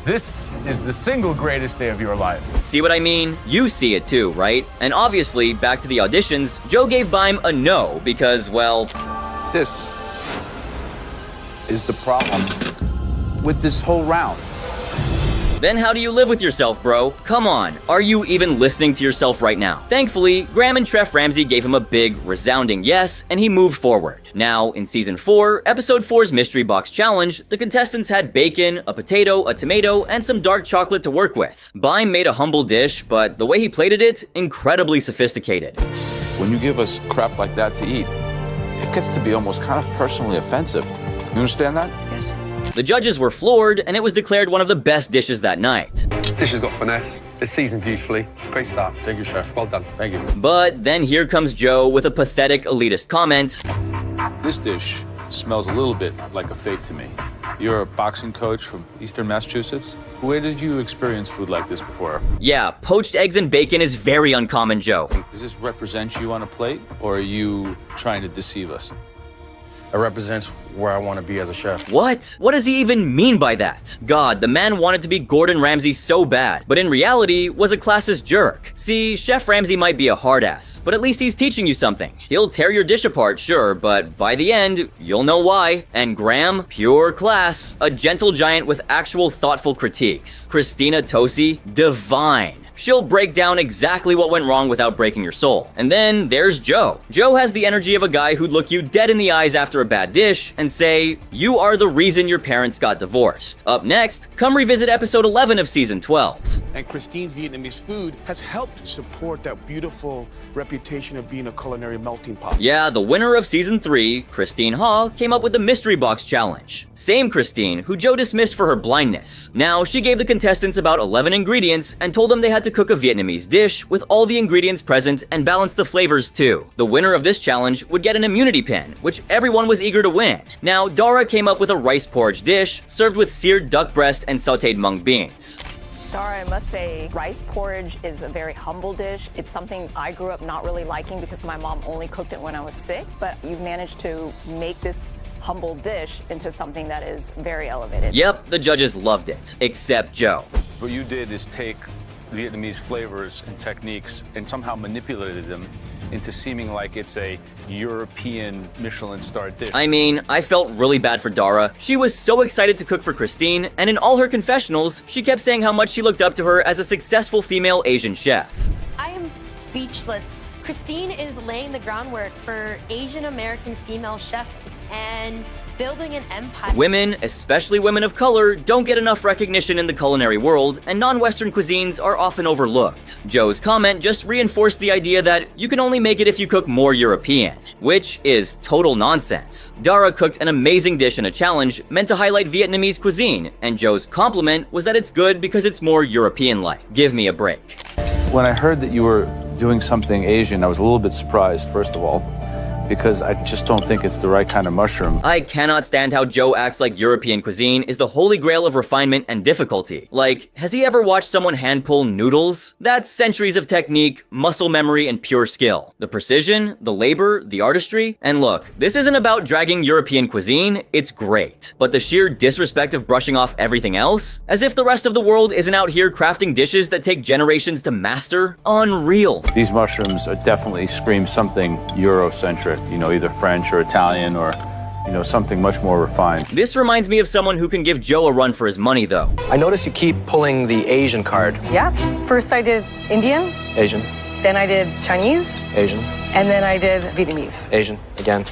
this is the single greatest day of your life. See what I mean? You see it too, right? And obviously, back to the auditions, Joe gave Bime a no because, well... This is the problem with this whole round. Then how do you live with yourself, bro? Come on, are you even listening to yourself right now? Thankfully, Graham and Chef Ramsay gave him a big, resounding yes, and he moved forward. Now, in Season 4, Episode 4's Mystery Box Challenge, the contestants had bacon, a potato, a tomato, and some dark chocolate to work with. Bime made a humble dish, but the way he plated it, incredibly sophisticated. When you give us crap like that to eat, it gets to be almost kind of personally offensive. You understand that? Yes. The judges were floored, and it was declared one of the best dishes that night. Dish has got finesse. It's seasoned beautifully. Great start. Thank you, chef. Well done. Thank you. But then here comes Joe with a pathetic elitist comment. This dish smells a little bit like a fake to me. You're a boxing coach from Eastern Massachusetts. Where did you experience food like this before? Yeah, poached eggs and bacon is very uncommon, Joe. Does this represent you on a plate, or are you trying to deceive us? It represents where I want to be as a chef. What? What does he even mean by that? God, the man wanted to be Gordon Ramsay so bad, but in reality was a classist jerk. See, Chef Ramsay might be a hard ass, but at least he's teaching you something. He'll tear your dish apart, sure, but by the end, you'll know why. And Graham, pure class, a gentle giant with actual thoughtful critiques. Christina Tosi, divine. She'll break down exactly what went wrong without breaking your soul. And then there's Joe. Joe has the energy of a guy who'd look you dead in the eyes after a bad dish and say, "You are the reason your parents got divorced." Up next, come revisit episode 11 of season 12. And Christine's Vietnamese food has helped support that beautiful reputation of being a culinary melting pot. Yeah, the winner of season 3, Christine Ha, came up with the mystery box challenge. Same Christine, who Joe dismissed for her blindness. Now, she gave the contestants about 11 ingredients and told them they had to cook a Vietnamese dish with all the ingredients present and balance the flavors too. The winner of this challenge would get an immunity pin, which everyone was eager to win. Now, Dara came up with a rice porridge dish served with seared duck breast and sauteed mung beans. Dara, I must say, rice porridge is a very humble dish. It's something I grew up not really liking because my mom only cooked it when I was sick, but you've managed to make this humble dish into something that is very elevated. Yep, the judges loved it, except Joe. What you did is take Vietnamese flavors and techniques and somehow manipulated them into seeming like it's a European Michelin-starred dish. I mean, I felt really bad for Dara. She was so excited to cook for Christine, and in all her confessionals, she kept saying how much she looked up to her as a successful female Asian chef. I am speechless. Christine is laying the groundwork for Asian American female chefs and building an empire. Women, especially women of color, don't get enough recognition in the culinary world, and non-Western cuisines are often overlooked. Joe's comment just reinforced the idea that you can only make it if you cook more European, which is total nonsense. Dara cooked an amazing dish in a challenge meant to highlight Vietnamese cuisine, and Joe's compliment was that it's good because it's more European-like. Give me a break. When I heard that you were doing something Asian, I was a little bit surprised, first of all, because I just don't think it's the right kind of mushroom. I cannot stand how Joe acts like European cuisine is the holy grail of refinement and difficulty. Like, has he ever watched someone hand pull noodles? That's centuries of technique, muscle memory, and pure skill. The precision, the labor, the artistry. And look, this isn't about dragging European cuisine, it's great. But the sheer disrespect of brushing off everything else? As if the rest of the world isn't out here crafting dishes that take generations to master? Unreal. These mushrooms are definitely scream something Eurocentric. You know, either French or Italian or, you know, something much more refined. This reminds me of someone who can give Joe a run for his money, though. I notice you keep pulling the Asian card. Yeah. First I did Indian, Asian, then I did Chinese, Asian, and then I did Vietnamese. Asian, again.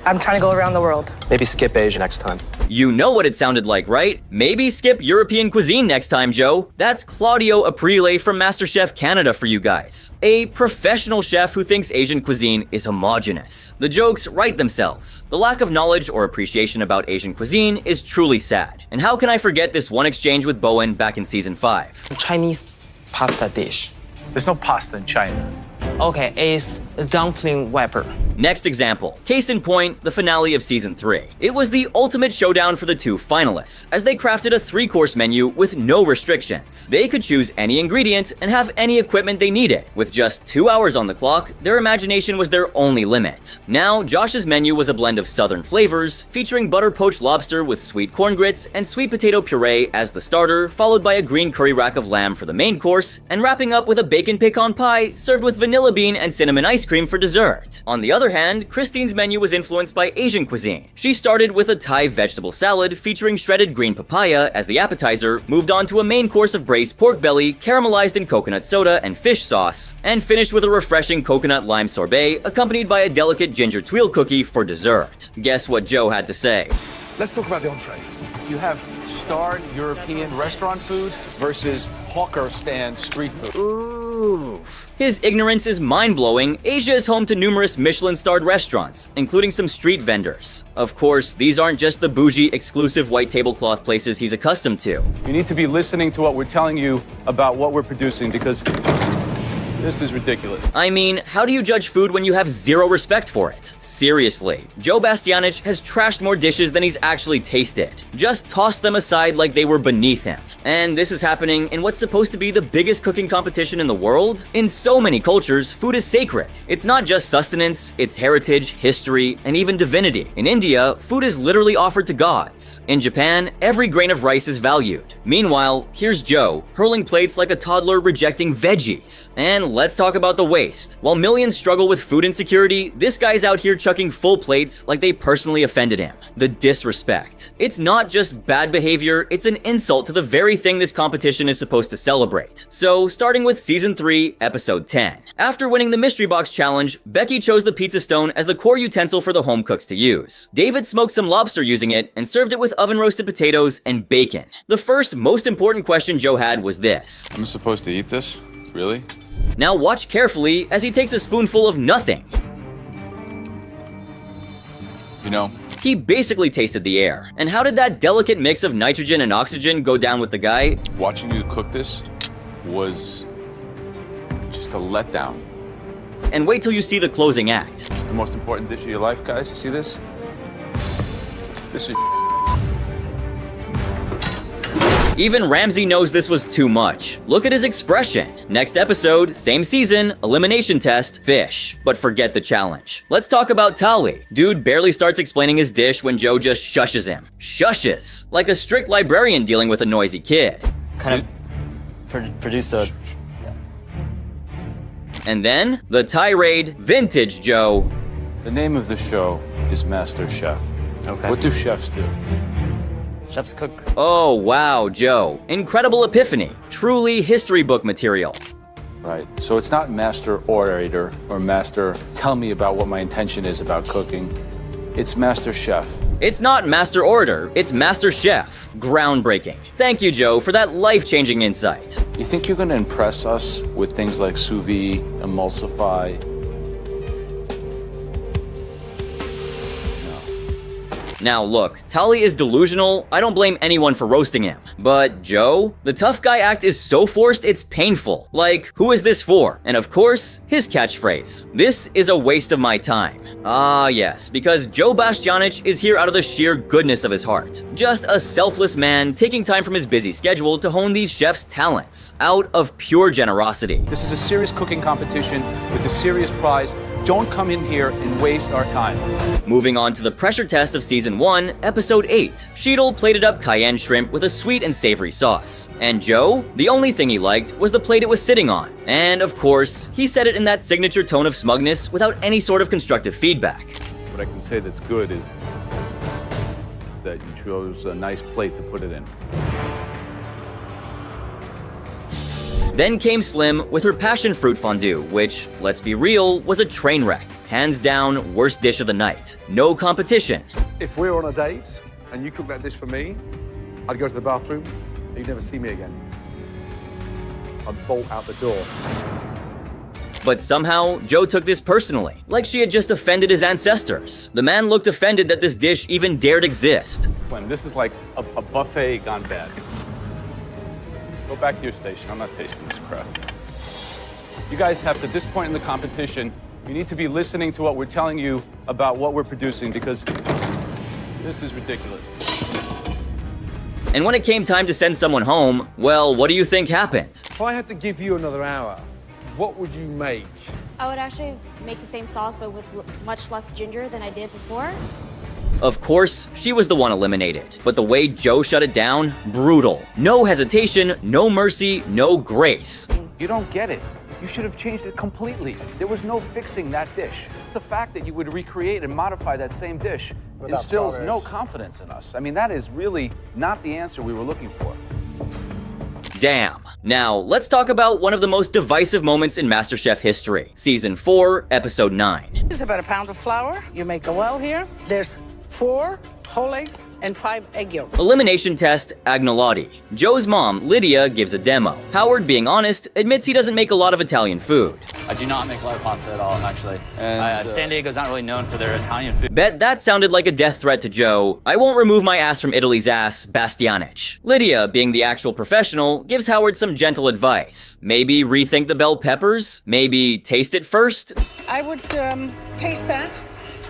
I'm trying to go around the world. Maybe skip Asian next time. You know what it sounded like, right? Maybe skip European cuisine next time, Joe. That's Claudio Aprile from MasterChef Canada for you guys. A professional chef who thinks Asian cuisine is homogenous. The jokes write themselves. The lack of knowledge or appreciation about Asian cuisine is truly sad. And how can I forget this one exchange with Bowen back in season 5? Chinese pasta dish. There's no pasta in China. Okay, it's dumpling wrapper. Next example. Case in point, the finale of season 3. It was the ultimate showdown for the 2 finalists, as they crafted a 3-course menu with no restrictions. They could choose any ingredient and have any equipment they needed. With just 2 hours on the clock, their imagination was their only limit. Now, Josh's menu was a blend of southern flavors, featuring butter poached lobster with sweet corn grits and sweet potato puree as the starter, followed by a green curry rack of lamb for the main course, and wrapping up with a bacon pecan pie served with vanilla bean and cinnamon ice cream for dessert. On the other hand, Christine's menu was influenced by Asian cuisine. She started with a Thai vegetable salad featuring shredded green papaya as the appetizer, moved on to a main course of braised pork belly, caramelized in coconut soda and fish sauce, and finished with a refreshing coconut lime sorbet accompanied by a delicate ginger tuile cookie for dessert. Guess what Joe had to say? Let's talk about the entrees. You have starred European restaurant food versus hawker stand street food. Oof. His ignorance is mind-blowing. Asia is home to numerous Michelin-starred restaurants, including some street vendors. Of course, these aren't just the bougie, exclusive white tablecloth places he's accustomed to. You need to be listening to what we're telling you about what we're producing, because this is ridiculous. I mean, how do you judge food when you have zero respect for it? Seriously, Joe Bastianich has trashed more dishes than he's actually tasted. Just tossed them aside like they were beneath him. And this is happening in what's supposed to be the biggest cooking competition in the world? In so many cultures, food is sacred. It's not just sustenance, it's heritage, history, and even divinity. In India, food is literally offered to gods. In Japan, every grain of rice is valued. Meanwhile, here's Joe, hurling plates like a toddler rejecting veggies. And then let's talk about the waste. While millions struggle with food insecurity, this guy's out here chucking full plates like they personally offended him. The disrespect. It's not just bad behavior, it's an insult to the very thing this competition is supposed to celebrate. So, starting with Season 3, Episode 10. After winning the Mystery Box Challenge, Becky chose the pizza stone as the core utensil for the home cooks to use. David smoked some lobster using it and served it with oven-roasted potatoes and bacon. The first, most important question Joe had was this. I'm supposed to eat this? Really? Now watch carefully as he takes a spoonful of nothing. You know, he basically tasted the air. And how did that delicate mix of nitrogen and oxygen go down with the guy? Watching you cook this was just a letdown. And wait till you see the closing act. It's the most important dish of your life, guys. You see this? This is Even Ramsay knows this was too much. Look at his expression. Next episode, same season, elimination test, fish. But forget the challenge. Let's talk about Tali. Dude barely starts explaining his dish when Joe just shushes him. Shushes. Like a strict librarian dealing with a noisy kid. Kind of produce a... And then, the tirade, Vintage Joe. The name of the show is Master Chef. Okay. What do chefs do? Chefs cook. Oh, wow, Joe. Incredible epiphany. Truly history book material. Right. So it's not master orator or master tell me about what my intention is about cooking. It's Master Chef. It's not Master Orator, it's Master Chef. Groundbreaking. Thank you, Joe, for that life-changing insight. You think you're going to impress us with things like sous vide, emulsify? Now look, Tali is delusional, I don't blame anyone for roasting him. But Joe? The tough guy act is so forced it's painful. Like, who is this for? And of course, his catchphrase. This is a waste of my time. Ah yes, because Joe Bastianich is here out of the sheer goodness of his heart. Just a selfless man taking time from his busy schedule to hone these chefs' talents. Out of pure generosity. This is a serious cooking competition with a serious prize. Don't come in here and waste our time. Moving on to the pressure test of Season 1, Episode 8. Sheetal plated up cayenne shrimp with a sweet and savory sauce. And Joe? The only thing he liked was the plate it was sitting on. And of course, he said it in that signature tone of smugness without any sort of constructive feedback. What I can say that's good is that you chose a nice plate to put it in. Then came Slim with her passion fruit fondue, which, let's be real, was a train wreck. Hands down, worst dish of the night. No competition. If we were on a date and you cooked that dish for me, I'd go to the bathroom and you'd never see me again. I'd bolt out the door. But somehow, Joe took this personally, like she had just offended his ancestors. The man looked offended that this dish even dared exist. This is like a buffet gone bad. Go back to your station. I'm not tasting this crap. You guys have to, at this point in the competition, you need to be listening to what we're telling you about what we're producing because this is ridiculous. And when it came time to send someone home, well, what do you think happened? If I had to give you another hour, what would you make? I would actually make the same sauce, but with much less ginger than I did before. Of course, she was the one eliminated. But the way Joe shut it down, brutal. No hesitation, no mercy, no grace. You don't get it. You should have changed it completely. There was no fixing that dish. The fact that you would recreate and modify that same dish Without instills no strawberries. confidence in us. I mean, that is really not the answer we were looking for. Damn. Now, let's talk about one of the most divisive moments in MasterChef history. Season 4, Episode 9. This is about a pound of flour. You make a well here. There's 4 whole eggs and 5 egg yolks. Elimination test, Agnolotti. Joe's mom, Lydia, gives a demo. Howard, being honest, admits he doesn't make a lot of Italian food. I do not make a lot of pasta at all, actually. San Diego's not really known for their Italian food. Bet that sounded like a death threat to Joe. I won't remove my ass from Italy's ass, Bastianich. Lydia, being the actual professional, gives Howard some gentle advice. Maybe rethink the bell peppers? Maybe taste it first? I would taste that.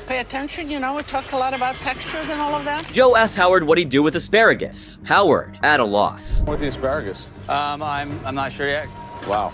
Pay attention, you know, we talk a lot about textures and all of that. Joe asks Howard what he'd do with asparagus. Howard, at a loss. With the asparagus? I'm not sure yet. Wow.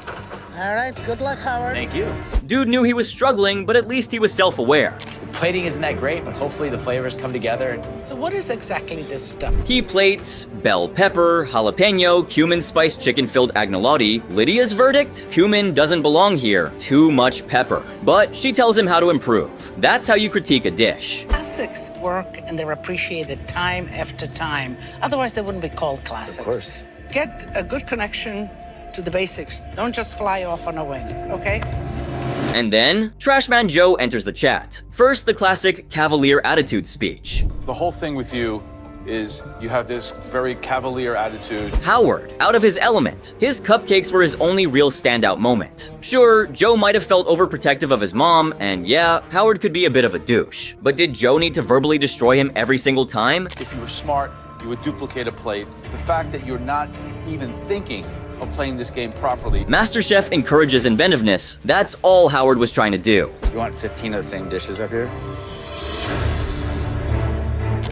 All right, good luck, Howard. Thank you. Dude knew he was struggling, but at least he was self-aware. The plating isn't that great, but hopefully the flavors come together. So what is exactly this stuff? He plates bell pepper, jalapeno, cumin spiced chicken-filled agnolotti. Lydia's verdict? Cumin doesn't belong here. Too much pepper. But she tells him how to improve. That's how you critique a dish. Classics work and they're appreciated time after time. Otherwise, they wouldn't be called classics. Of course. Get a good connection to the basics. Don't just fly off on a wing, okay? And then, Trashman Joe enters the chat. First, the classic cavalier attitude speech. The whole thing with you is you have this very cavalier attitude. Howard, out of his element. His cupcakes were his only real standout moment. Sure, Joe might have felt overprotective of his mom, and yeah, Howard could be a bit of a douche. But did Joe need to verbally destroy him every single time? If you were smart, you would duplicate a plate. The fact that you're not even thinking of playing this game properly. MasterChef encourages inventiveness. That's all Howard was trying to do. You want 15 of the same dishes up here?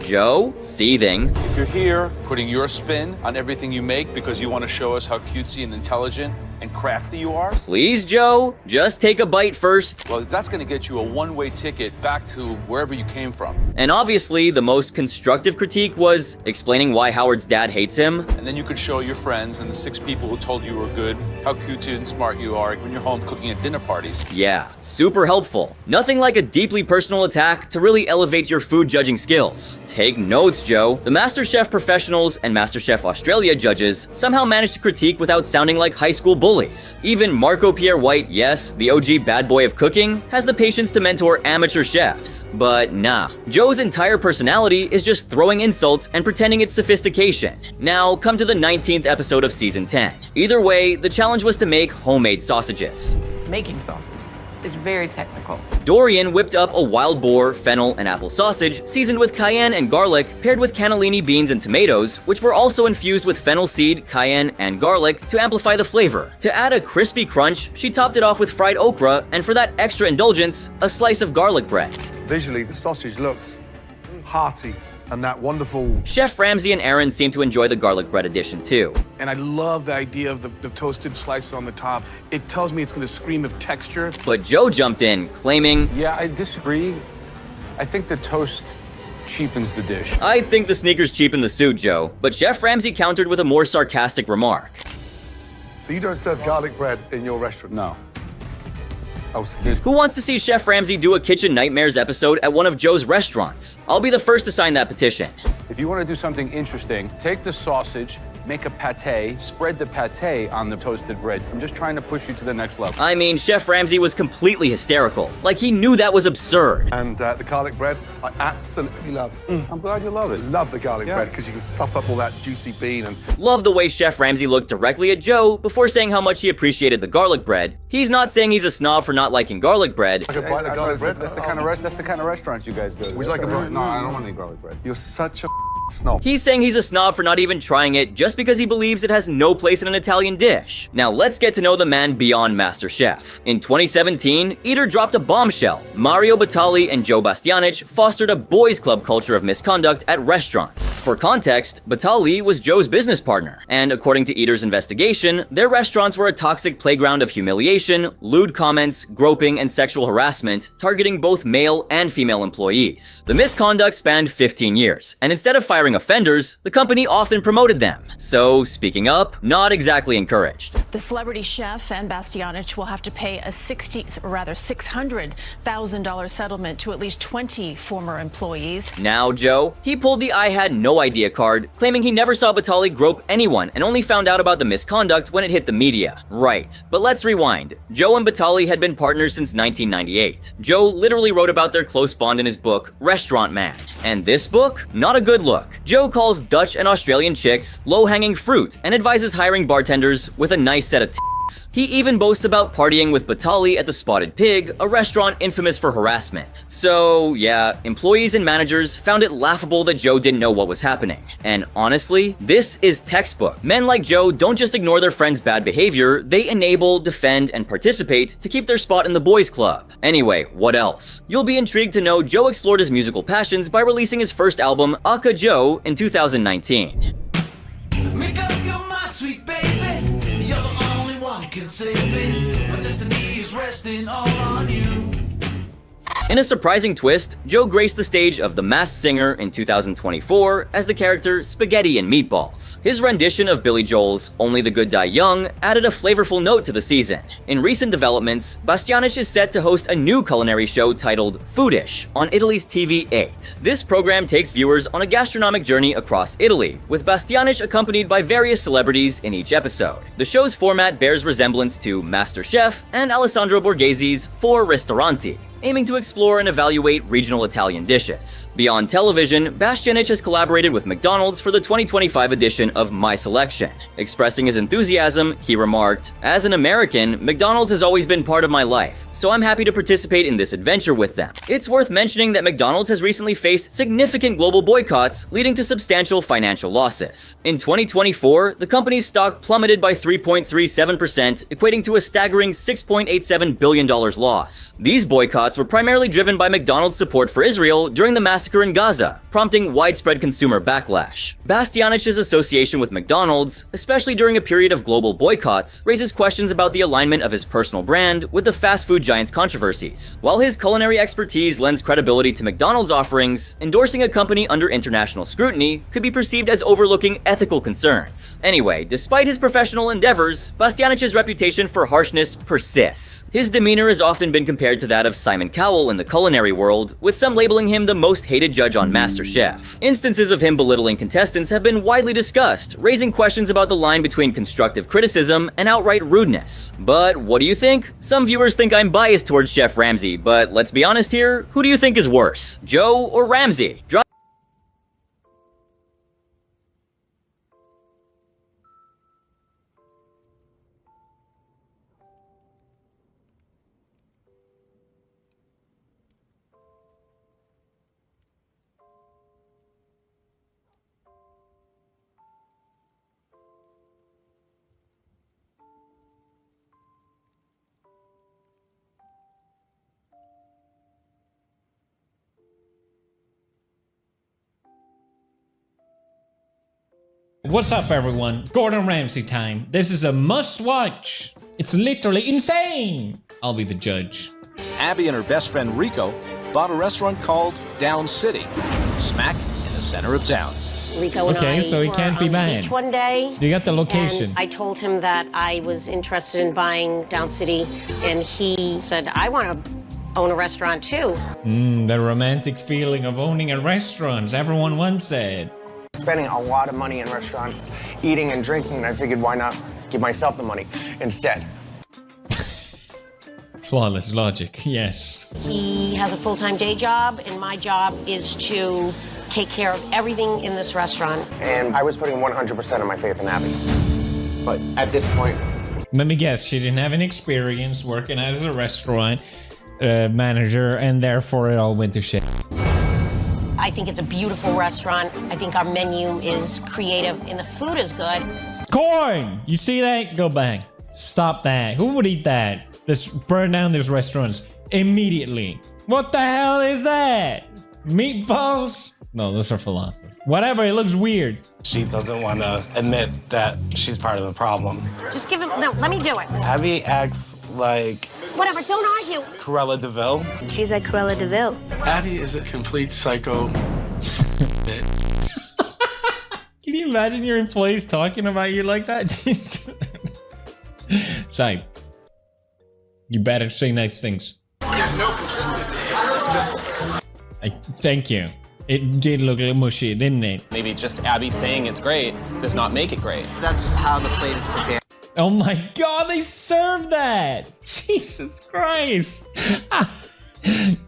Joe, seething. If you're here putting your spin on everything you make because you want to show us how cutesy and intelligent and crafty you are, please, Joe, just take a bite first. Well, that's going to get you a one-way ticket back to wherever you came from. And obviously, the most constructive critique was explaining why Howard's dad hates him. And then you could show your friends and the 6 people who told you were good how cutesy and smart you are when you're home cooking at dinner parties. Yeah, super helpful. Nothing like a deeply personal attack to really elevate your food judging skills. Take notes, Joe. The MasterChef professionals and MasterChef Australia judges somehow managed to critique without sounding like high school bullies. Even Marco Pierre White, yes, the OG bad boy of cooking, has the patience to mentor amateur chefs. But nah, Joe's entire personality is just throwing insults and pretending it's sophistication. Now, come to the 19th episode of Season 10. Either way, the challenge was to make homemade sausages. Making sausage is very technical. Dorian whipped up a wild boar, fennel, and apple sausage seasoned with cayenne and garlic, paired with cannellini beans and tomatoes, which were also infused with fennel seed, cayenne, and garlic to amplify the flavor. To add a crispy crunch, she topped it off with fried okra, and for that extra indulgence, a slice of garlic bread. Visually, the sausage looks hearty and that wonderful... Chef Ramsay and Aaron seem to enjoy the garlic bread addition too. And I love the idea of the toasted slices on the top. It tells me it's gonna scream of texture. But Joe jumped in, claiming, yeah, I disagree. I think the toast cheapens the dish. I think the sneakers cheapen the suit, Joe. But Chef Ramsay countered with a more sarcastic remark. So you don't serve garlic bread in your restaurants? No. Who wants to see Chef Ramsay do a Kitchen Nightmares episode at one of Joe's restaurants? I'll be the first to sign that petition. If you want to do something interesting, take the sausage, make a pate, spread the pate on the toasted bread. I'm just trying to push you to the next level. I mean, Chef Ramsay was completely hysterical. Like he knew that was absurd. And the garlic bread, I absolutely love. I'm glad you love it. Love the garlic bread because you can sup up all that juicy bean and... Love the way Chef Ramsay looked directly at Joe before saying how much he appreciated the garlic bread. He's not saying he's a snob for not liking garlic bread. Like a bite of garlic bread? That's the kind of restaurants you guys go to. Would you like a bite? No, I don't want any garlic bread. You're such a snob. He's saying he's a snob for not even trying it just because he believes it has no place in an Italian dish. Now let's get to know the man beyond MasterChef. In 2017, Eater dropped a bombshell. Mario Batali and Joe Bastianich fostered a boys' club culture of misconduct at restaurants. For context, Batali was Joe's business partner, and according to Eater's investigation, their restaurants were a toxic playground of humiliation, lewd comments, groping, and sexual harassment, targeting both male and female employees. The misconduct spanned 15 years, and instead of firing offenders, the company often promoted them. So, speaking up, not exactly encouraged. The celebrity chef and Bastianich will have to pay a $600,000 settlement to at least 20 former employees. Now, Joe, he pulled the I had no idea card, claiming he never saw Batali grope anyone and only found out about the misconduct when it hit the media. Right. But let's rewind. Joe and Batali had been partners since 1998. Joe literally wrote about their close bond in his book, Restaurant Man. And this book? Not a good look. Joe calls Dutch and Australian chicks low-hanging fruit and advises hiring bartenders with a nice set of tits. He even boasts about partying with Batali at the Spotted Pig, a restaurant infamous for harassment. So yeah, employees and managers found it laughable that Joe didn't know what was happening. And honestly, this is textbook. Men like Joe don't just ignore their friends' bad behavior, they enable, defend, and participate to keep their spot in the boys' club. Anyway, what else? You'll be intrigued to know Joe explored his musical passions by releasing his first album, Aka Joe, in 2019. Make up your mind, sweet baby. You're the only one can save me. My destiny is resting all on you. In a surprising twist, Joe graced the stage of The Masked Singer in 2024 as the character Spaghetti and Meatballs. His rendition of Billy Joel's Only the Good Die Young added a flavorful note to the season. In recent developments, Bastianich is set to host a new culinary show titled Foodish on Italy's TV8. This program takes viewers on a gastronomic journey across Italy, with Bastianich accompanied by various celebrities in each episode. The show's format bears resemblance to MasterChef and Alessandro Borghesi's Four Ristoranti, aiming to explore and evaluate regional Italian dishes. Beyond television, Bastianich has collaborated with McDonald's for the 2025 edition of My Selection. Expressing his enthusiasm, he remarked, "As an American, McDonald's has always been part of my life, so I'm happy to participate in this adventure with them." It's worth mentioning that McDonald's has recently faced significant global boycotts, leading to substantial financial losses. In 2024, the company's stock plummeted by 3.37%, equating to a staggering $6.87 billion loss. These boycotts were primarily driven by McDonald's support for Israel during the massacre in Gaza, prompting widespread consumer backlash. Bastianich's association with McDonald's, especially during a period of global boycotts, raises questions about the alignment of his personal brand with the fast food giant's controversies. While his culinary expertise lends credibility to McDonald's offerings, endorsing a company under international scrutiny could be perceived as overlooking ethical concerns. Anyway, despite his professional endeavors, Bastianich's reputation for harshness persists. His demeanor has often been compared to that of Simon Cowell in the culinary world, with some labeling him the most hated judge on MasterChef. Instances of him belittling contestants have been widely discussed, raising questions about the line between constructive criticism and outright rudeness. But what do you think? Some viewers think I'm biased towards Chef Ramsay, but let's be honest here, who do you think is worse, Joe or Ramsay? What's up, everyone? Gordon Ramsay time. This is a must-watch. It's literally insane. I'll be the judge. Abby and her best friend Rico bought a restaurant called Down City, smack in the center of town. Rico and Okay, I so he were can't be on the banned. beach one day. You got the location. And I told him that I was interested in buying Down City, and he said, I want to own a restaurant too. The romantic feeling of owning a restaurant. Everyone wants it. Spending a lot of money in restaurants, eating and drinking, and I figured why not give myself the money instead. Flawless logic, yes. He has a full-time day job, and my job is to take care of everything in this restaurant. And I was putting 100% of my faith in Abby. But at this point... Let me guess, she didn't have any experience working as a restaurant manager, and therefore it all went to shit. I think it's a beautiful restaurant. I think our menu is creative, and the food is good. Corn! You see that? Go back. Stop that. Who would eat that? Just burn down these restaurants immediately. What the hell is that? Meatballs? No, those are falafels. Whatever, it looks weird. She doesn't want to admit that she's part of the problem. Just give him, no, let me do it. Abby acts like Whatever, don't argue. Cruella de Vil. She's like Cruella de Vil. Abby is a complete psycho. Can you imagine your employees talking about you like that? Say, you better say nice things. There's no consistency to it. It's just... Thank you. It did look a little mushy, didn't it? Maybe just Abby saying it's great does not make it great. That's how the plate is prepared. Oh my god, they served that! Jesus Christ! Kind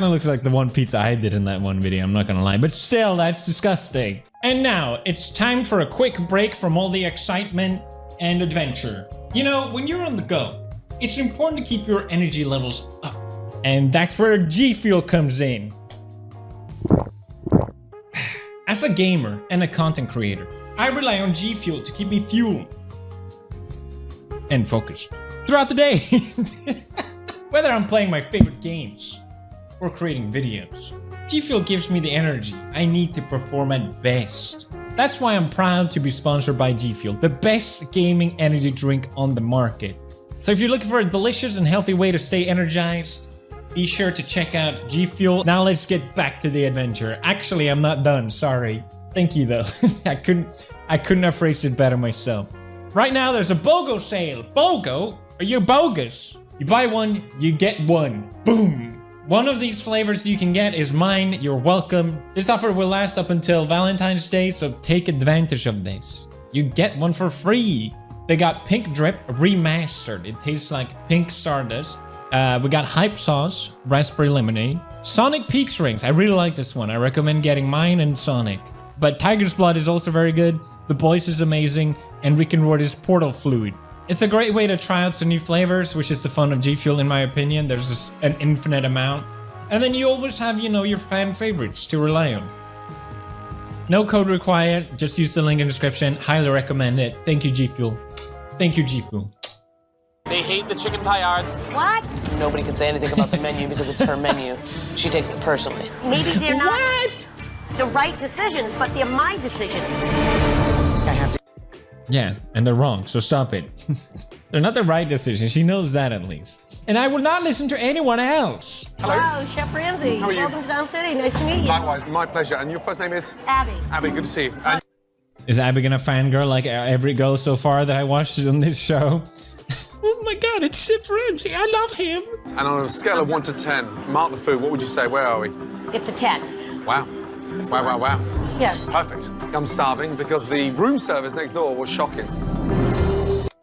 of looks like the one pizza I did in that one video, I'm not gonna lie. But still, that's disgusting. And now, it's time for a quick break from all the excitement and adventure. You know, when you're on the go, it's important to keep your energy levels up. And that's where G Fuel comes in. As a gamer and a content creator, I rely on G Fuel to keep me fueled and focused throughout the day. Whether I'm playing my favorite games or creating videos, G Fuel gives me the energy I need to perform at best. That's why I'm proud to be sponsored by G Fuel, the best gaming energy drink on the market. So if you're looking for a delicious and healthy way to stay energized, be sure to check out G Fuel. Now let's get back to the adventure. Actually, I'm not done, sorry. Thank you though. I couldn't have phrased it better myself. Right now there's a BOGO sale. BOGO? Are you bogus? You buy one, you get one. Boom. One of these flavors you can get is mine. You're welcome. This offer will last up until Valentine's Day, so take advantage of this. You get one for free. They got Pink Drip Remastered. It tastes like pink stardust. We got Hype Sauce, Raspberry Lemonade. Sonic Peach Rings. I really like this one. I recommend getting mine and Sonic. But Tiger's Blood is also very good. The Boys is amazing. And Rick and Morty's Portal Fluid. It's a great way to try out some new flavors, which is the fun of G Fuel in my opinion. There's just an infinite amount. And then you always have, you know, your fan favorites to rely on. No code required. Just use the link in the description. Highly recommend it. Thank you, G Fuel. Thank you, G Fuel. They hate the chicken paillards. What? Nobody can say anything about the menu because it's her menu. She takes it personally. Maybe they're not the right decisions, but they're my decisions. I have to. Yeah, and they're wrong, so stop it. They're not the right decision. She knows that at least. And I will not listen to anyone else. Hello. Wow, Chef Ramsay. How are you? Welcome to Down City. Nice to meet you. Likewise, my pleasure. And your first name is? Abby. Abby, good to see you. And Is Abby gonna fangirl like every girl so far that I watched on this show? Oh my god, it's Chef Ramsay. I love him. And on a scale of 1 to 10, mark the food. What would you say? Where are we? It's a 10. Wow. Wow. Yeah. Perfect. I'm starving because the room service next door was shocking.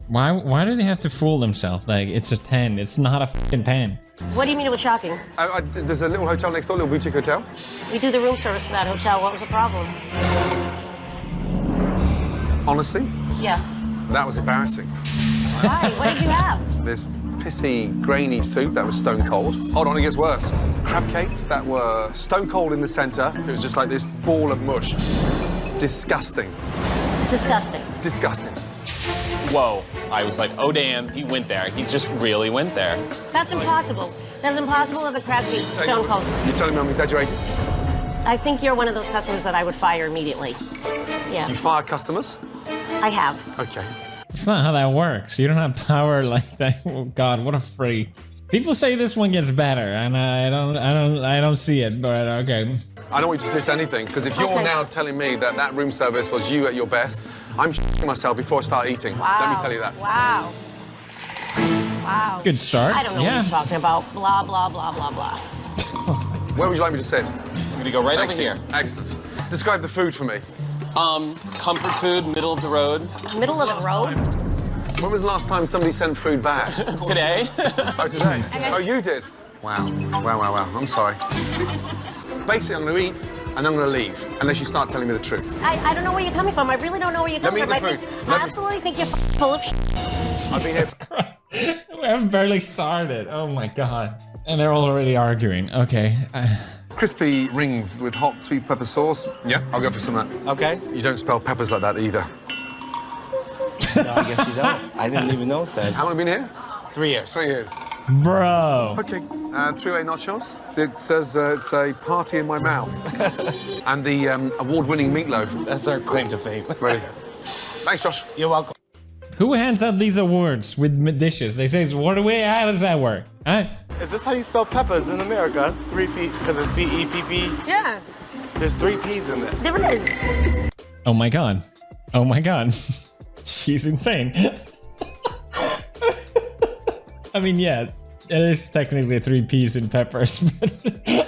Why do they have to fool themselves? Like, it's a 10. It's not a fucking 10. What do you mean it was shocking? There's a little hotel next door, a little boutique hotel. We do the room service for that hotel. What was the problem? Honestly, Yeah. that was embarrassing. Why? What did you have? This pissy, grainy soup that was stone cold. Hold on, it gets worse. Crab cakes that were stone cold in the center. It was just like this ball of mush. Disgusting. Disgusting. Disgusting. Whoa. I was like, oh damn, he went there. He just really went there. That's impossible. That's impossible if a crab cake is stone cold. You're telling me I'm exaggerating? I think you're one of those customers that I would fire immediately. Yeah. You fire customers? I have. Okay. It's not how that works. You don't have power like that. Oh god, what a freak. People say this one gets better, and I don't see it, but okay. I don't want you to suggest anything, because if you're now telling me that that room service was you at your best, I'm shitting myself before I start eating. Wow. Let me tell you that. Wow. Wow. Good start. I don't know what he's talking about. Blah, blah, blah, blah, blah. Where would you like me to sit? I'm gonna go right over here. Excellent. Describe the food for me. Comfort food, middle of the road. Middle of the road? When was the last time somebody sent food back? Today. Oh, today? Oh, you did? Wow. I'm sorry. Basically, I'm going to eat, and I'm going to leave, unless you start telling me the truth. I don't know where you're coming from. I really don't know where you're coming from. Let me eat the food. I absolutely think you're full of shit. I've been here. Christ. We haven't barely started. Oh my god. And they're already arguing. Okay. Crispy rings with hot sweet pepper sauce. Yeah, I'll go for some of that. Okay. You don't spell peppers like that either. No, I guess you don't. I didn't even know it said. How long have you been here? 3 years. 3 years. Bro. Okay. 3-way nachos. It says it's a party in my mouth. And the award-winning meatloaf. That's our claim to fame. Ready. Thanks, Josh. You're welcome. Who hands out these awards with dishes? They say, what way? How does that work? Huh? Is this how you spell peppers in America? 3 P, because it's P-E-P-P? Yeah. There's 3 P's in there. There is. Oh my god. Oh my god. She's insane. I mean, yeah, there's technically 3 P's in peppers, but... Yeah,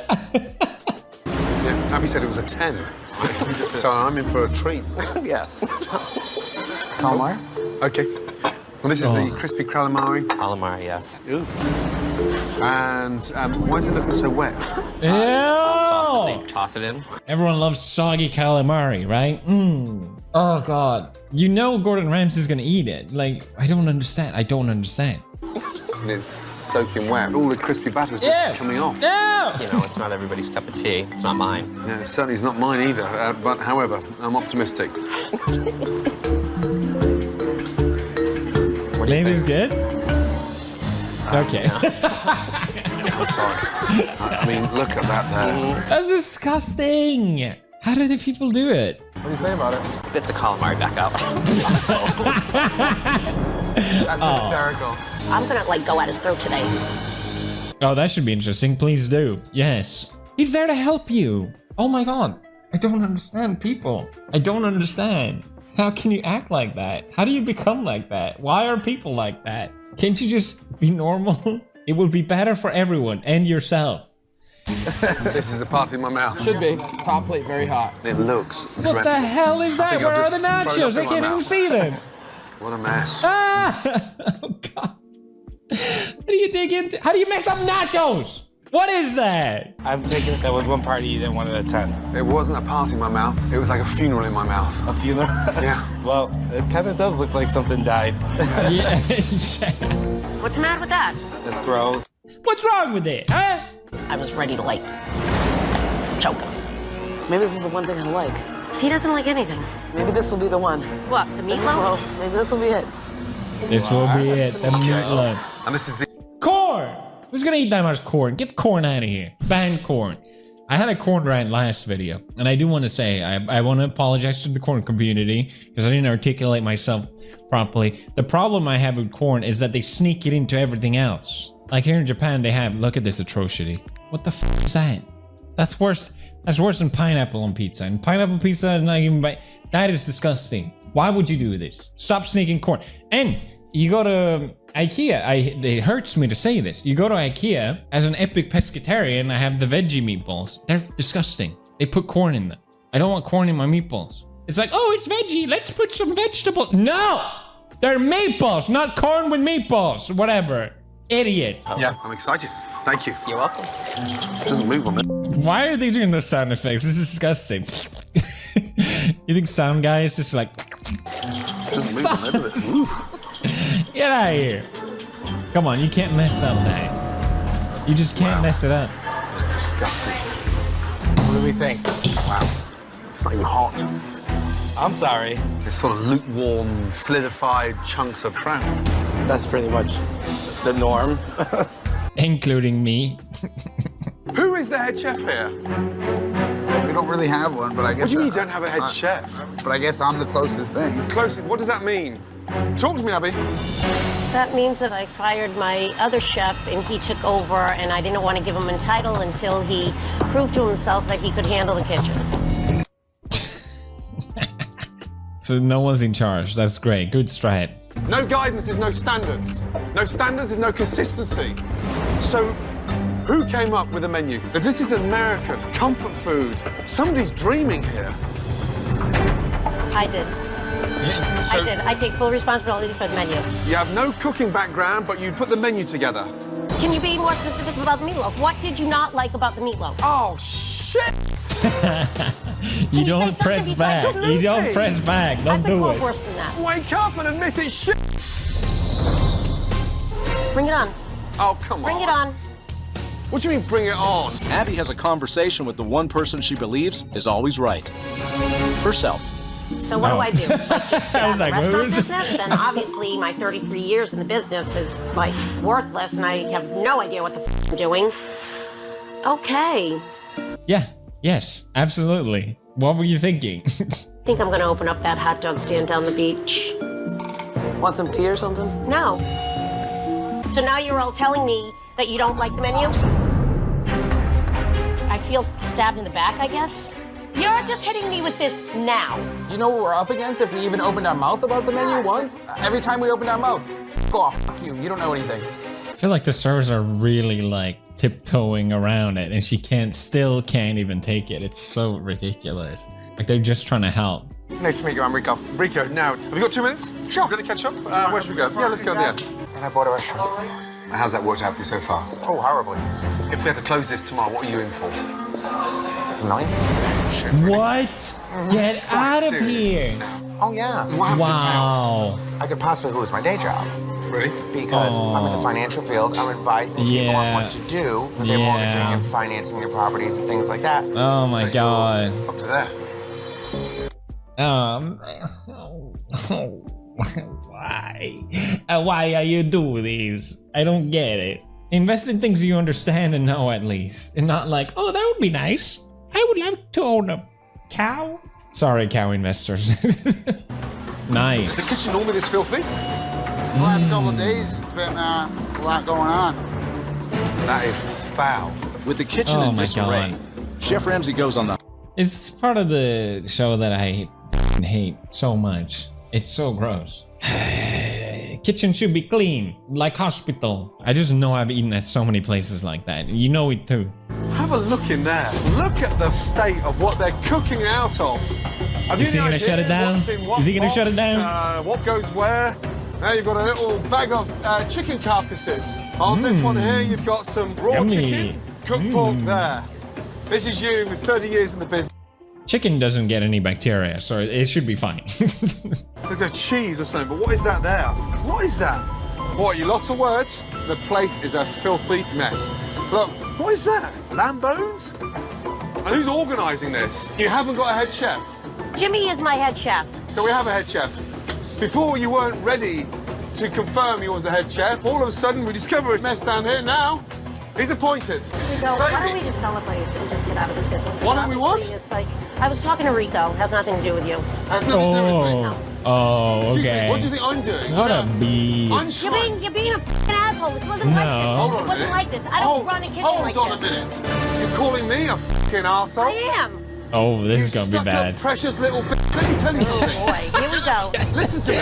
Abby said it was a 10. So I'm in for a treat. Yeah. Calamari? Okay. Well, this is the crispy calamari. Calamari, yes. Ooh. And why is it looking so wet? Sauce that they toss it in. Everyone loves soggy calamari, right? Oh god. You know Gordon Ramsay's gonna eat it. Like, I don't understand. And it's soaking wet. All the crispy batter's just coming off. No! You know, it's not everybody's cup of tea. It's not mine. Yeah, it certainly is not mine either. But however, I'm optimistic. Maybe it's good? Okay. I'm sorry. I mean, look at that there. That's disgusting. How do the people do it? What do you say about it? You spit the calamari back out. That's hysterical. I'm gonna, like, go at his throat today. Oh, that should be interesting. Please do. Yes. He's there to help you. Oh my god. I don't understand people. I don't understand. How can you act like that? How do you become like that? Why are people like that? Can't you just be normal? It will be better for everyone and yourself. This is the part in my mouth. Should be. Top plate, very hot. It looks dreadful. What the hell is that? think Where I've are the just thrown nachos? up I in my can't even mouth. see them. What a mess. Ah! Oh god. How do you dig into? How do you mess up nachos? What is that? I'm taking it. That was one party you didn't want to attend. It wasn't a part in my mouth. It was like a funeral in my mouth. A funeral? Yeah. Well, it kind of does look like something died. Yeah. What's the matter with that? That's gross. What's wrong with it, huh? I was ready to, like, choke him. Maybe this is the one thing I like. He doesn't like anything. Maybe this will be the one. What, the meatloaf? Well, maybe this will be it. This will be it. The meatloaf. And this is the... Corn! Who's gonna eat that much corn? Get corn out of here. Ban corn. I had a corn rant last video, and I do want to say, I want to apologize to the corn community, because I didn't articulate myself properly. The problem I have with corn is that they sneak it into everything else. Like here in Japan, they have, look at this atrocity. What the f is that? That's worse. That's worse than pineapple on pizza. And pineapple pizza is not even that is disgusting. Why would you do this? Stop sneaking corn. And you go to IKEA. It hurts me to say this. You go to IKEA, as an epic pescatarian, I have the veggie meatballs. They're disgusting. They put corn in them. I don't want corn in my meatballs. It's like, oh, it's veggie. Let's put some vegetables. No! They're meatballs, not corn with meatballs. Whatever. Idiot. Yeah, I'm excited. Thank you. You're welcome. It doesn't move on it. Why are they doing those sound effects? This is disgusting. You think sound guy is just like... It doesn't move on it, does it? Ooh. Get out of here. Come on, you can't mess up that. You just can't mess it up. That's disgusting. What do we think? Wow. It's not even hot. I'm sorry. It's sort of lukewarm, solidified chunks of fran. That's pretty much the norm. Including me. Who is the head chef here? We don't really have one, but I guess... What do you mean you don't have a head chef? But I guess I'm the closest thing. Closest? What does that mean? Talk to me, Abby. That means that I fired my other chef and he took over, and I didn't want to give him a title until he proved to himself that he could handle the kitchen. So no one's in charge. That's great. Good strat. No guidance is no standards. No standards is no consistency. So, who came up with the menu? If this is American comfort food, somebody's dreaming here. I did. I did. I take full responsibility for the menu. You have no cooking background, but you put the menu together. Can you be more specific about the meatloaf? What did you not like about the meatloaf? Oh, shit! You don't press back. You don't press back. Don't do it. Worse than that. Wake up and admit it shits! Bring it on. Oh, come on. Bring it on. What do you mean, bring it on? Abby has a conversation with the one person she believes is always right. Herself. So what do I do? Like, just I was like, restaurant who is it? business? Then obviously my 33 years in the business is like worthless, and I have no idea what the f I'm doing. Okay. Yeah. Yes. Absolutely. What were you thinking? I think I'm going to open up that hot dog stand down the beach. Want some tea or something? No. So now you're all telling me that you don't like the menu? I feel stabbed in the back, I guess. You're just hitting me with this now. Do you know what we're up against if we even opened our mouth about the menu once? Every time we opened our mouth, f off, fuck you don't know anything. I feel like the servers are really like tiptoeing around it, and she still can't even take it. It's so ridiculous. Like they're just trying to help. Nice to meet you, I'm Rico. Rico, now, have you got 2 minutes? Sure. We're going to catch up. Where should we go? Yeah, let's go at the end. And I bought a restaurant. How's that worked out for you so far? Oh, horribly. If we had to close this tomorrow, what are you in for? $1 million? Shit, really? What? Get out of here! Oh, yeah. What happens if it Wow. I could possibly lose my day job. fails? Really? Because I'm in the financial field, I'm advising people on what to do with their mortgaging and financing their properties and things like that. Oh my god. Up to there. Why? Why are you doing this? I don't get it. Invest in things you understand and know at least. And not like, oh, that would be nice. I would like to own a cow. Sorry, cow investors. Nice. Is the kitchen normally this filthy? The last couple of days, it's been a lot going on. That is foul. With the kitchen Oh in my disarray, God. Chef Ramsay goes on the It's part of the show that I hate so much. It's so gross. Kitchen should be clean, like hospital. I just know I've eaten at so many places like that. You know it too. Have a look in there. Look at the state of what they're cooking out of. Is he gonna shut it down? Is he gonna shut it down? What goes where? Now you've got a little bag of chicken carcasses. On this one here, you've got some raw Yummy. chicken, cooked pork there. This is you with 30 years in the business. Chicken doesn't get any bacteria, so it should be fine. Look at cheese or something, but what is that there? What is that? What, you lost for words? The place is a filthy mess. Look, what is that? Lamb bones? And who's organising this? You haven't got a head chef. Jimmy is my head chef. So we have a head chef. Before you weren't ready to confirm you was a head chef, all of a sudden we discover a mess down here now. He's appointed. Rico, why don't we just celebrate and just get out of this business? Why don't we what? It's like, I was talking to Rico. Has nothing to do with you. Has nothing to do with me. Oh, Excuse okay. me, what do you think I'm doing? What a bitch. You're being a f***ing asshole. This wasn't like this. Hold on It a wasn't minute. like this. I don't run a kitchen like Hold on this. a minute. You're calling me a f***ing arsehole? I am. Oh, this is gonna be Stuck bad. up precious little bitch. Let me tell you something. Oh boy, here we go. Listen to me.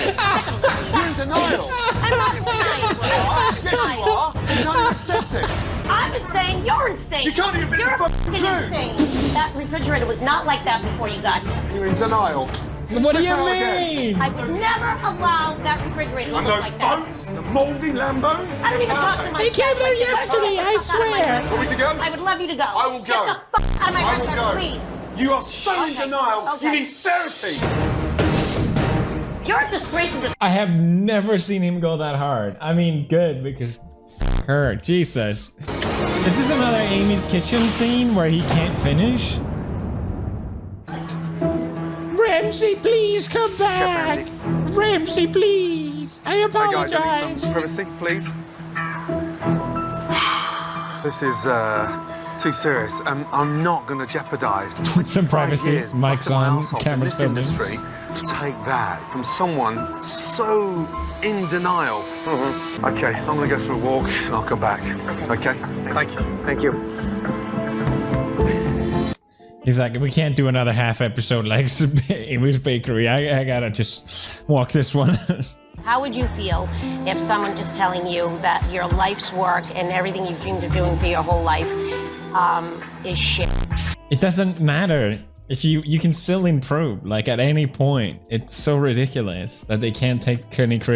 You're in denial. I'm not in denial. Yes, you are. You can't even accept it. I've been saying you're insane. You can't even You're admit f***ing it's true. insane. That refrigerator was not like that before you got here. You're in denial. What do you Step out again. mean? I would never allow that refrigerator to And look those like that. bones, the mouldy lamb bones. I don't even talk to my They staff like this. I swear. Want me to go? I would love you to go. I will go. Get the f*** out of my I will restaurant, go. please. You are so in Okay. denial. Okay. You need therapy. You're a disgrace to this. I have never seen him go that hard. I mean, good, because f her. Jesus. Is this another Amy's Kitchen scene where he can't finish? Ramsay, please come back. Ramsay, please. I apologize. Hey guys, I need some privacy, please. This is too serious. I'm not going to jeopardise Some privacy. years Mic's of my on. household in Camera's this filming. industry to take that from someone so in denial. Okay, I'm going to go for a walk and I'll come back. Okay? Thank you. Thank you. He's like, we can't do another half episode like Amy's Bakery. I gotta just walk this one. How would you feel if someone is telling you that your life's work and everything you've dreamed of doing for your whole life is shit? It doesn't matter. If you can still improve, like at any point. It's so ridiculous that they can't take any credit.